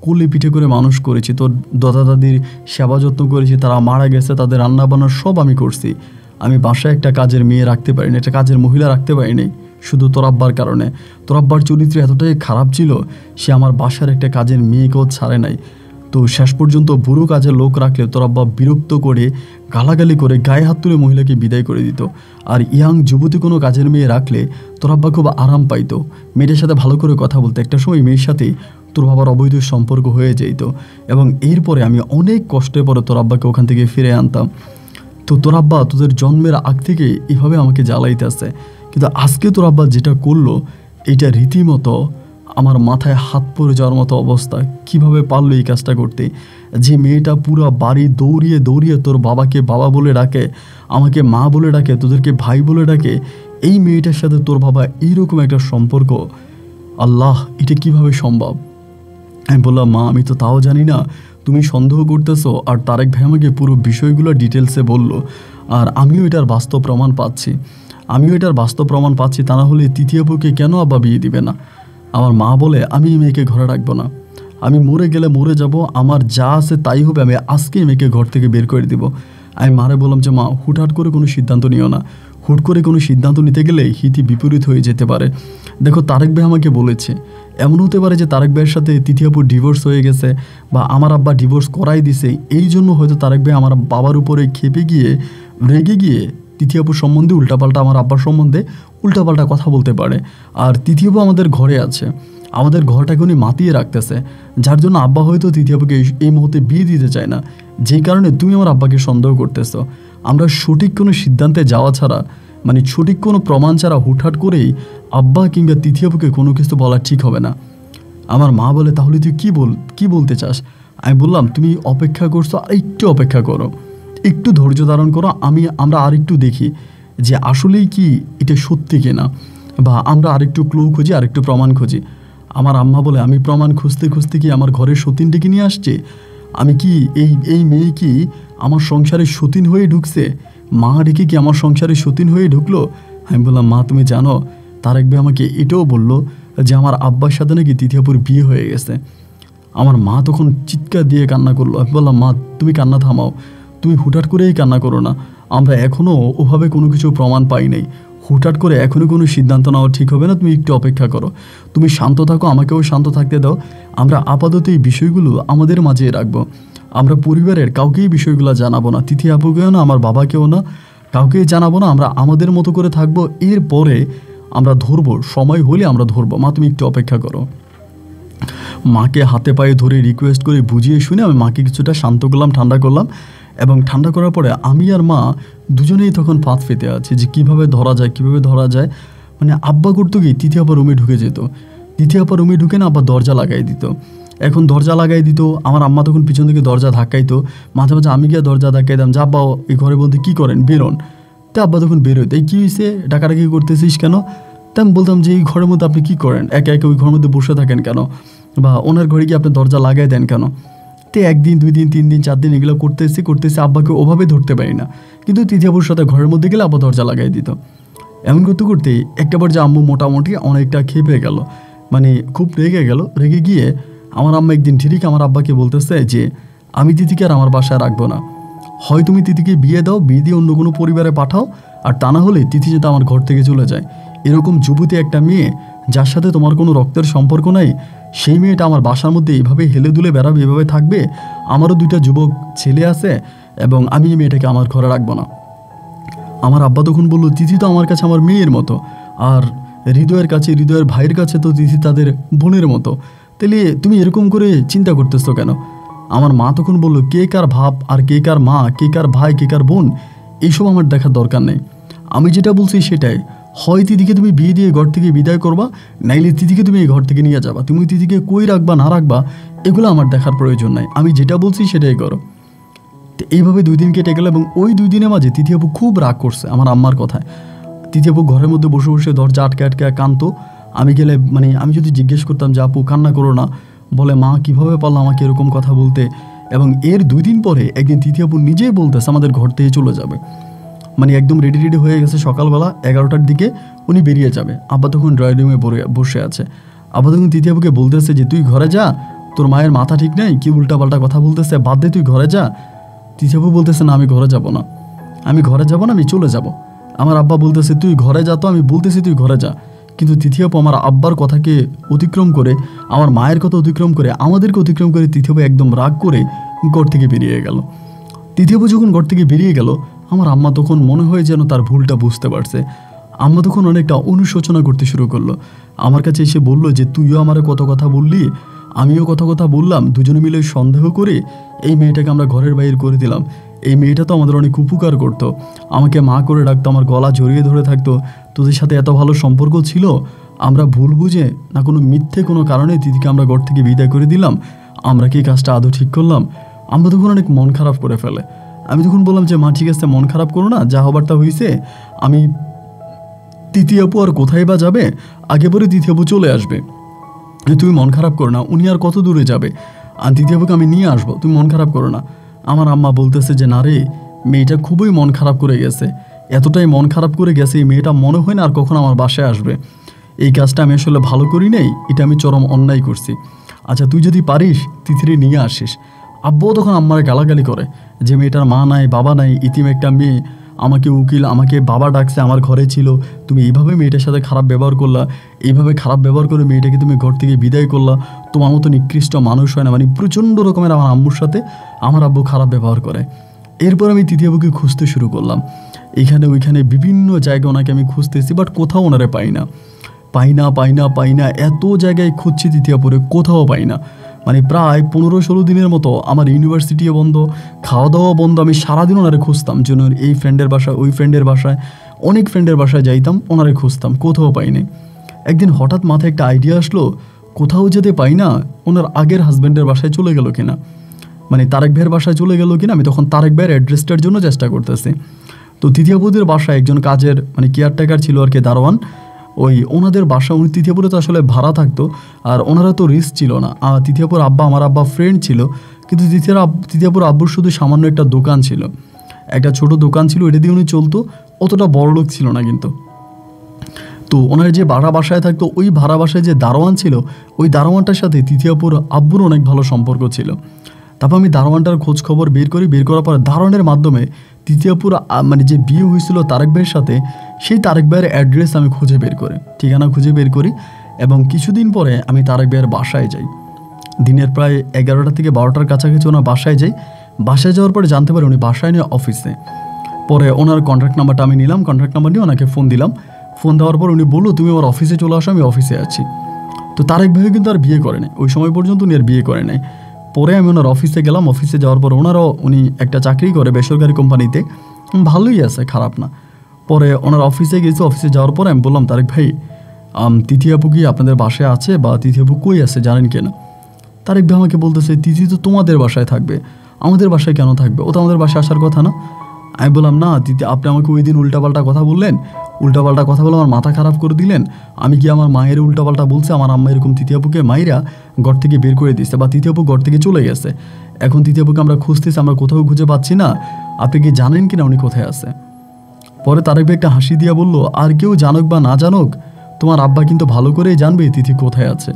Speaker 1: কোলে পিঠে করে মানুষ করেছি, তোর দাদা দাদির সেবা যত্ন করেছি, তারা মারা গেছে, তাদের রান্না বান্না সব আমি করছি। আমি বাসায় একটা কাজের মেয়ে রাখতে পারিনি, একটা কাজের মহিলা রাখতে পারিনি, শুধু তোর আব্বার কারণে। তোর আব্বার চরিত্র এতটাই খারাপ ছিল, সে আমার বাসার একটা কাজের মেয়েকেও ছাড়ে নাই। তো শেষ পর্যন্ত বুড়ো কাজের লোক রাখলে তোর আব্বা বিরক্ত করে গালাগালি করে গায়ে হাত তুলে মহিলাকে বিদায় করে দিত, আর ইয়াং যুবতী কোনো কাজের মেয়ে রাখলে তোর আব্বা খুব আরাম পাইতো, মেয়েটার সাথে ভালো করে কথা বলতো। একটা সময় মেয়ের সাথে তোর বাবার অবৈধ সম্পর্ক হয়ে যেত এবং এরপরে আমি অনেক কষ্টের পরে তোর আব্বাকে ওখান থেকে ফিরে আনতাম। তো তোর আব্বা তোদের জন্মের আগ থেকে এভাবে আমাকে জ্বালাইতে আসে, কিন্তু আজকে তোর আব্বা যেটা করলো এটা রীতিমতো আমার মাথায় হাত পড়ে যাওয়ার মতো অবস্থা। কিভাবে পারলো এই কাজটা করতে? যে মেয়েটা পুরো বাড়ি দৌড়িয়ে দৌড়িয়ে তোর বাবাকে বাবা বলে ডাকে, আমাকে মা বলে ডাকে, তোদেরকে ভাই বলে ডাকে, এই মেয়েটার সাথে তোর বাবা এইরকম একটা সম্পর্ক, আল্লাহ এটা কিভাবে সম্ভব? আমি বললাম মা, আমি তো তাও জানি না, তুমি সন্দেহ করতেছো। আর তারেক ভাই আমাকে পুরো বিষয়গুলো ডিটেলসে বলল, আর আমিও এটার বাস্তব প্রমাণ পাচ্ছি, তা না হলে তৃতীয় বউকে কেন আব্বা বিয়ে দিবে না? আমার মা বলে, আমি এই মেয়েকে ঘরে রাখবো না, আমি মরে গেলে মরে যাব, আমার যা আছে তাই হবে, আমি আজকেই মেয়েকে ঘর থেকে বের করে দিব। আমি মারে বললাম যে মা, হুটহাট করে কোনো সিদ্ধান্ত নিও না, হুট করে কোনো সিদ্ধান্ত নিতে গেলে হিতি বিপরীত হয়ে যেতে পারে। দেখো তারেক ভাই আমাকে বলেছে, এমন হতে পারে যে তারেক ভাইয়ের সাথে তৃতীয় আপুর ডিভোর্স হয়ে গেছে বা আমার আব্বা ডিভোর্স করাই দিছে, এই জন্য হয়তো তারেক ভাই আমার বাবার উপরে খেপে গিয়ে রেগে গিয়ে তৃতীয় আপুর সম্বন্ধে উল্টাপাল্টা, আমার আব্বার সম্বন্ধে উল্টাপাল্টা কথা বলতে পারে। আর তৃতীয় আপু আমাদের ঘরে আছে, আমাদের ঘরটাকে উনি মাতিয়ে রাখতেছে, যার জন্য আব্বা হয়তো তৃতীয় আপুকে এই মুহূর্তে বিয়ে দিতে চায় না, যেই কারণে তুমি আমার আব্বাকে সন্দেহ করতেছো। আমরা সঠিক কোনো সিদ্ধান্তে যাওয়া ছাড়া, মানে সঠিক কোনো প্রমাণ ছাড়া হুটহাট করেই আব্বা কিংবা তৃতীয় আপুকে কোনো কিছু বলা ঠিক হবে না। আমার মা বলে, তাহলে তুই কি বলতে চাস? আমি বললাম, তুমি অপেক্ষা করছো, আর একটু অপেক্ষা করো, একটু ধৈর্য ধারণ করো, আমরা আরেকটু দেখি যে আসলেই কি এটা সত্যি কিনা, বা আমরা আরেকটু ক্লু খুঁজি, আরেকটু প্রমাণ খুঁজি। আমার আম্মা বলে, আমি প্রমাণ খুঁজতে খুঁজতে কি আমার ঘরের সতীন ডেকে নিয়ে আসছে? আমি কি এই মেয়ে কি আমার সংসারে সতীন হয়ে ঢুকছে? মা ডেকে কি আমার সংসারে সতীন হয়ে ঢুকলো? আমি বললাম, মা তুমি জানো, তারেক ভাই আমাকে এটাও বললো যে আমার আব্বার সাথে নাকি তৃতীয়পুর বিয়ে হয়ে গেছে। আমার মা তখন চিৎকার দিয়ে কান্না করলো। আমি বললাম, মা তুমি কান্না থামাও, তুমি হুটহাট করেই কান্না করো না, আমরা এখনও ওভাবে কোনো কিছু প্রমাণ পাই নাই, হুটহাট করে এখনও কোনো সিদ্ধান্ত নেওয়া ঠিক হবে না, তুমি একটু অপেক্ষা করো, তুমি শান্ত থাকো, আমাকেও শান্ত থাকতে দাও, আমরা আপাতত এই বিষয়গুলো আমাদের মাঝে রাখবো, আমরা পরিবারের কাউকেই বিষয়গুলো জানাবো না, তিথি আপুকেও না, আমার বাবাকেও না, কাউকেই জানাবো না, আমরা আমাদের মতো করে থাকবো, এরপরে আমরা ধরবো, সময় হলে আমরা ধরবো, মা তুমি একটু অপেক্ষা করো। মাকে হাতে পায়ে ধরে রিকোয়েস্ট করে বুঝিয়ে শুনে আমি মাকে কিছুটা শান্ত করলাম, ঠান্ডা করলাম, এবং ঠান্ডা করার পরে আমি আর মা দুজনেই তখন ফাঁদ পেতে আছি যে কীভাবে ধরা যায়। মানে আব্বা করতো কি, তৃতীয় আব্বা রুমে ঢুকে যেত, তৃতীয় আব্বা রুমে ঢুকে না আব্বা দরজা লাগাই দিত। এখন দরজা লাগাই দিত, আমার আম্মা তখন পিছন থেকে দরজা ধাক্কাইতো, মাঝে মাঝে আমি গিয়ে দরজা ধাক্কাইতাম যে আব্বা এই ঘরে বলতে কী করেন, বেরোন। তো আব্বা তখন বেরোয়, এই কী হয়েছে, ডাকাডাকি করতেছিস কেন? তা আমি বলতাম যে এই ঘরের মধ্যে আপনি কী করেন, একে একে ওই ঘরের মধ্যে বসে থাকেন কেন, বা ওনার ঘরে গিয়ে আপনি দরজা লাগাই দেন কেন? তো একদিন, 2 দিন, 3 দিন, 4 দিন এগুলো করতেছি, আব্বাকে ওভাবে ধরতে পারি না, কিন্তু তৃতীয়াপুর সাথে ঘরের মধ্যে গেলে আব্বা দরজা লাগাই দিত। এমন করতে করতে একটা পর্যায়ে আম্মু মোটামুটি অনেকটা খেপে গেল, মানে খুব রেগে গেল। রেগে গিয়ে আমার আম্মা একদিন ঠিক আমার আব্বাকে বলতেছে যে আমি তিথিকে আর আমার বাসায় রাখবো না, হয় তুমি তিথিকে বিয়ে দাও, বিয়ে দিয়ে অন্য কোনো পরিবারে পাঠাও, আর তা না হলে তিথি যাতে আমার ঘর থেকে চলে যায়। এরকম যুবতী একটা মেয়ে যার সাথে তোমার কোনো রক্তের সম্পর্ক নাই, সেই মেয়েটা আমার বাসার মধ্যে এইভাবে হেলে দুলে বেড়াবে, এভাবে থাকবে। আমারও 2টা যুবক ছেলে আছে এবং আমি এই মেয়েটাকে আমার ঘরে রাখবো না। আমার আব্বা তখন বললো, তিথি তো আমার কাছে আমার মেয়ের মতো, আর হৃদয়ের কাছে, হৃদয়ের ভাইয়ের কাছে তো তিথি তাদের বোনের মতো, তাহলে তুমি এরকম করে চিন্তা করতেছো কেন? আমার মা তখন বললো, কে কার ভাব আর কে কার মা, কে কার ভাই, কে কার বোন, এইসব আমার দেখার দরকার নেই। আমি যেটা বলছি সেটাই, হয় তিথিকে তুমি বিয়ে দিয়ে ঘর থেকে বিদায় করবা, নাইলে তিথিকে তুমি এই ঘর থেকে নিয়ে যাবা। তুমি তিথিকে কই রাখবা না রাখবা এগুলো আমার দেখার প্রয়োজন নাই, আমি যেটা বলছি সেটাই করো। তো এইভাবে 2 দিন কেটে গেল এবং ওই 2 দিনের মাঝে তিথি আপু খুব রাগ করছে আমার আম্মার কথায়। তিথি আপু ঘরের মধ্যে বসে বসে দরজা আটকে আটকে কাঁদতো। আমি গেলে মানে আমি যদি জিজ্ঞেস করতাম যে আপু কান্না করো না, বলে মা কীভাবে পারলো আমাকে এরকম কথা বলতে। এবং এর 2 দিন পরে একদিন তিথি আপু নিজেই বলতেছে আমাদের ঘর থেকে চলে যাবে, মানে একদম রেডি হয়ে গেছে। সকালবেলা 11টার দিকে উনি বেরিয়ে যাবে। আব্বা তখন ড্রয়িং রুমে বসে আছে। আব্বা তখন তিথি আপুকে বলতেছে যে তুই ঘরে যা, তোর মায়ের মাথা ঠিক নেই, কি উল্টাপাল্টা কথা বলতেছে, বাদ দে, তুই ঘরে যা। তিথি আপু বলতেছে না আমি ঘরে যাব না, আমি ঘরে যাব না, আমি চলে যাব। আমার আব্বা বলতেছে তুই ঘরে যা, তো আমি বলতেছি তুই ঘরে যা। কিন্তু তিথি আপু আমার আব্বার কথাকে অতিক্রম করে, আমার মায়ের কথা অতিক্রম করে, আমাদেরকে অতিক্রম করে তিথি আপু একদম রাগ করে ঘর থেকে বেরিয়ে গেল। তিথি আপু যখন ঘর থেকে বেরিয়ে গেল, আমার আম্মা তখন মনে হয় যেন তার ভুলটা বুঝতে পারছে। আম্মা তখন অনেকটা অনুশোচনা করতে শুরু করলো। আমার কাছে এসে বললো যে তুইও আমারে কত কথা বললি, আমিও কথা বললাম, দুজনে মিলে সন্দেহ করে এই মেয়েটাকে আমরা ঘরের বাইরে করে দিলাম। এই মেয়েটা তো আমাদের অনেক উপকার করতো, আমাকে মা করে ডাকতো, আমার গলা জড়িয়ে ধরে থাকতো, তোদের সাথে এত ভালো সম্পর্ক ছিল, আমরা ভুল বুঝে না কোনো মিথ্যে কোনো কারণে দিদিকে আমরা ঘর থেকে বিদায় করে দিলাম। আমরা কি কাজটা আদৌ ঠিক করলাম? আমরা তখন অনেক মন খারাপ করে ফেলে। আমি তখন বললাম যে মা ঠিক আছে, মন খারাপ করো না, যা হবার তা হয়েছে। আমি তিথি আপু আর কোথায় বা যাবে, আগে পরে তিথি আপু চলে আসবে, তুমি মন খারাপ করো না, উনি আর কত দূরে যাবে, আর তিথি আপুকে আমি নিয়ে আসবো, তুমি মন খারাপ করো না। আমার আম্মা বলতেছে যে না রে, মেয়েটা খুবই মন খারাপ করে গেছে, এতটাই মন খারাপ করে গেছে এই মেয়েটা মনে হয় না আর কখন আমার বাসায় আসবে। এই কাজটা আমি আসলে ভালো করি নাই, এটা আমি চরম অন্যায় করছি। আচ্ছা তুই যদি পারিস তিথিরে নিয়ে আসিস। আব্বুও তখন আম্মারে গালাগালি করে যে মেয়েটার মা নাই, বাবা নাই, ইতিম একটা মেয়ে, আমাকে উকিল, আমাকে বাবা ডাকছে, আমার ঘরে ছিল, তুমি এইভাবে মেয়েটার সাথে খারাপ ব্যবহার করলা, এইভাবে খারাপ ব্যবহার করে মেয়েটাকে তুমি ঘর থেকে বিদায় করলা, তোমার মতো নিকৃষ্ট মানুষ হয় না। মানে প্রচণ্ড রকমের আমার আম্মুর সাথে আমার আব্বু খারাপ ব্যবহার করে। এরপর আমি তিথি আব্বুকে খুঁজতে শুরু করলাম, এইখানে ওইখানে বিভিন্ন জায়গায় ওনাকে আমি খুঁজতেছি, বাট কোথাও ওনারে পাই না। এত জায়গায় খুঁজছি তিথি আপুরে, কোথাও পাই না। মানে প্রায় 15-16 দিনের মতো আমার ইউনিভার্সিটিও বন্ধ, খাওয়া দাওয়া বন্ধ। আমি সারাদিন ওনারে খুঁজতাম, যেন এই ফ্রেন্ডের বাসায়, ওই ফ্রেন্ডের বাসায়, অনেক ফ্রেন্ডের বাসায় যাইতাম, ওনারে খুঁজতাম, কোথাও পাইনি। একদিন হঠাৎ মাথায় একটা আইডিয়া আসলো, কোথাও যেতে পাই না, ওনার আগের হাজব্যান্ডের বাসায় চলে গেল কিনা, মানে তারেক ভাইয়ের বাসায় চলে গেল কিনা। আমি তখন তারেক ভাইয়ের অ্যাড্রেসটার জন্য চেষ্টা করতেছি। তো তিথি আপুদের বাসায় একজন কাজের মানে কেয়ারটেকার ছিল আর কি, দারোয়ান, ওই ওনাদের বাসা, উনি তিথি আপুরে তো আসলে ভাড়া থাকতো, আর ওনারা তো রিস্ক ছিল না। তিথি আপুর আব্বা, আমার আব্বা ফ্রেন্ড ছিল, কিন্তু তিথি আপুর আব্বুর শুধু সামান্য একটা দোকান ছিল, একটা ছোট দোকান ছিল, এটা দিয়ে উনি চলতো, অতটা বড় লোক ছিল না কিন্তু। তো ওনার যে ভাড়া বাসায় থাকতো, ওই ভাড়া বাসায় যে দারোয়ান ছিল, ওই দারোয়ানটার সাথে তিথি আপুর আব্বুর অনেক ভালো সম্পর্ক ছিল। তারপর আমি দারোয়ানটার খোঁজ খবর বের করার পর দারোয়ানের মাধ্যমে তিথি আপুর মানে যে বিয়ে হয়েছিল তারেক ভাইয়ের সাথে, সেই তারেক ভাইয়ের অ্যাড্রেস আমি খুঁজে বের করি, ঠিকানা খুঁজে বের করি, এবং কিছুদিন পরে আমি তারেক ভাইয়ের বাসায় যাই। দিনের প্রায় 11টা থেকে 12টার কাছাকাছি ওনার বাসায় যাই। বাসায় যাওয়ার পরে জানতে পারি উনি বাসায় নিয়ে অফিসে। পরে ওনার কন্ট্যাক্ট নাম্বারটা আমি নিলাম, কন্ট্যাক্ট নাম্বার নিয়ে ওনাকে ফোন দিলাম। ফোন দেওয়ার পর উনি বললো তুমি আমার অফিসে চলে আসো, আমি অফিসে আছি। তো তারেক ভাইও কিন্তু আর বিয়ে করে নাই, ওই সময় পর্যন্ত উনি আর বিয়ে করে নাই। পরে আমি ওনার অফিসে গেলাম, অফিসে যাওয়ার পর উনি একটা চাকরি করে বেসরকারি কোম্পানিতে, ভালোই আছে, খারাপ না। পরে ওনার অফিসে গেছি, অফিসে যাওয়ার পর আমি বললাম তারেক ভাই, তিথি আপু কি আপনাদের বাসায় আছে, বা তিথি আপু কই আছে জানেন কেন? তারেক ভাই আমাকে বলতেছে তিথি তো তোমাদের বাসায় থাকবে, আমাদের বাসায় কেন থাকবে, ও তো আমাদের বাসায় আসার কথা না। আমি বললাম না তিথি, আপনি আমাকে ওই দিন উল্টাপাল্টা কথা বললেন, উল্টাপাল্টা কথা বলে আমার মাথা খারাপ করে দিলেন। আমি কি আমার মায়ের উল্টাপাল্টা বলছে? আমার আম্মা এরকম তিথি আপুকে মাইরা ঘর থেকে বের করে দিচ্ছে, বা তিথি আপু ঘর থেকে চলে গেছে। এখন তিথি আপুকে আমরা খুঁজতেছি, আমরা কোথাও খুঁজে পাচ্ছি না, আপনি কি জানেন কিনা উনি কোথায় আছে? পরে তারেক ভাই একটা হাসি দিয়া বলল, আর কেউ জানুক বা না জানুক, তোমার আব্বা কিন্তু ভালো করেই জানবে তিথি কোথায় আছে।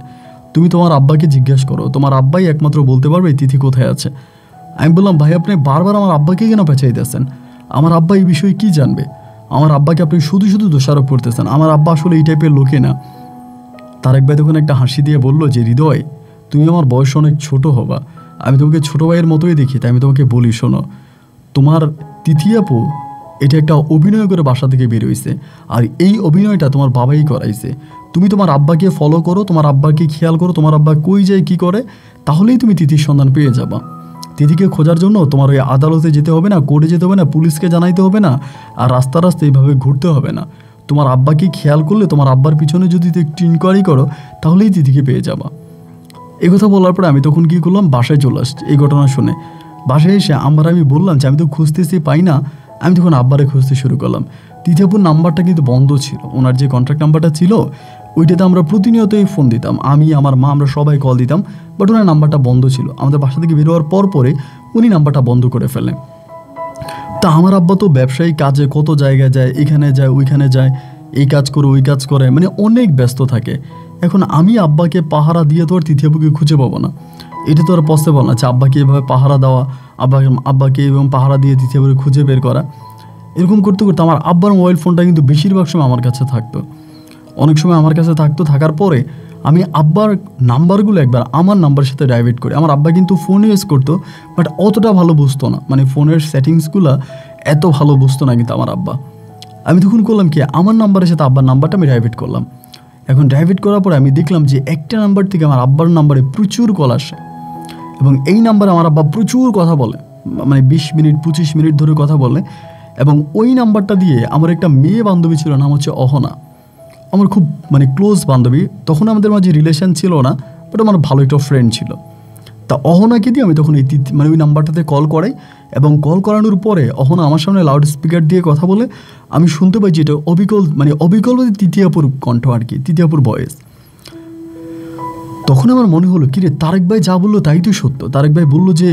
Speaker 1: তুমি তোমার আব্বাকে জিজ্ঞেস করো, তোমার আব্বাই একমাত্র বলতে পারবে তিথি কোথায় আছে। আমি বললাম, ভাই আপনি বারবার আমার আব্বাকে কেন পেঁচাইতেছেন? আমার আব্বা এই বিষয়ে কী জানবে? আমার আব্বাকে আপনি শুধু শুধু দোষারোপ করতেছেন। আমার আব্বা আসলে এই টাইপের লোকই না। তারেক ভাই তখন একটা হাসি দিয়ে বলল যে, হৃদয়, তুমি আমার বয়স অনেক ছোট হবা, আমি তোমাকে ছোটো ভাইয়ের মতোই দেখি, তাই আমি তোমাকে বলি, শোনো, তোমার তিথি আপু এটা একটা অভিনয় করে বাসা থেকে বের হয়েছে, আর এই অভিনয়টা তোমার বাবাই করাইছে। তুমি তোমার আব্বাকে ফলো করো, তোমার আব্বাকে খেয়াল করো, তোমার আব্বা কই যায় কী করে, তাহলেই তুমি তিথির সন্ধান পেয়ে যাবা। তিথিকে খোঁজার জন্য তোমার ওই আদালতে যেতে হবে না, কোর্টে যেতে হবে না, পুলিশকে জানাইতে হবে না, আর রাস্তা রাস্তা এইভাবে ঘুরতে হবে না। তোমার আব্বাকে খেয়াল করলে, তোমার আব্বার পিছনে যদি একটু ইনকোয়ারি করো, তাহলেই তিথিকে পেয়ে যাবা। এই কথা বলার পরে আমি তখন কী করলাম, বাসায় চলে আসছি। এই ঘটনা শুনে বাসায় এসে আমি বললাম যে আমি তো খুঁজতেছি পাই না। আমি তখন আব্বারে খুঁজতে শুরু করলাম। তিথি আপুর নাম্বারটা কিন্তু বন্ধ ছিল, ওনার যে কন্ট্যাক্ট নাম্বারটা ছিল ওইটাতে আমরা প্রতিনিয়তই ফোন দিতাম, আমি আমার মা আমরা সবাই কল দিতাম, বাট ওনার নাম্বারটা বন্ধ ছিল। আমাদের বাসা থেকে বের হওয়ার পরে উনি নাম্বারটা বন্ধ করে ফেলেন। তা আমার আব্বা তো ব্যবসায়িক কাজে কত জায়গায় যায়, এখানে যায় ওইখানে যায়, এই কাজ করে ওই কাজ করে, মানে অনেক ব্যস্ত থাকে। এখন আমি আব্বাকে পাহারা দিয়ে তো আর তিথি আপুকে খুঁজে পাবো না, এটা তো আর পসিবল না যে আব্বাকে এভাবে পাহারা দেওয়া, আব্বাকে এবং পাহারা দিয়ে তিথি আপুকে খুঁজে বের করা। এরকম করতে করতে আমার আব্বার মোবাইল ফোনটা কিন্তু বেশিরভাগ সময় আমার কাছে থাকতো। অনেক সময় আমার কাছে থাকার পরে আমি আব্বার নাম্বারগুলো একবার আমার নাম্বারের সাথে ডাইভার্ট করি। আমার আব্বা কিন্তু ফোন ইউজ করতো, বাট অতটা ভালো বুঝতো না, মানে ফোনের সেটিংসগুলো এত ভালো বুঝতো না কিন্তু আমার আব্বা। আমি তখন করলাম কি, আমার নাম্বারের সাথে আব্বার নাম্বারটা আমি ডাইভার্ট করলাম। এখন ডাইভার্ট করার পরে আমি দেখলাম যে একটা নাম্বার থেকে আমার আব্বার নাম্বারে প্রচুর কল আসে, এবং এই নাম্বারে আমার আব্বা প্রচুর কথা বলে, মানে 20 মিনিট 25 মিনিট ধরে কথা বলে। এবং ওই নাম্বারটা দিয়ে আমার একটা মেয়ে বান্ধবী ছিল, নাম হচ্ছে অহনা, আমার খুব মানে ক্লোজ বান্ধবী। তখন আমাদের মাঝে রিলেশন ছিল না, বাট আমার ভালো একটা ফ্রেন্ড ছিল। তা অহনাকে দিয়ে আমি তখন মানে ওই নাম্বারটাতে কল করাই, এবং কল করানোর পরে অহনা আমার সামনে লাউড স্পিকার দিয়ে কথা বলে। আমি শুনতে পাই যে এটা অবিকল তিথি আপুর কণ্ঠ আর কি, তিথি আপুর ভয়েস। তখন আমার মনে হলো, কিরে তারেক ভাই যা বললো তাই তো সত্য। তারেক ভাই বললো যে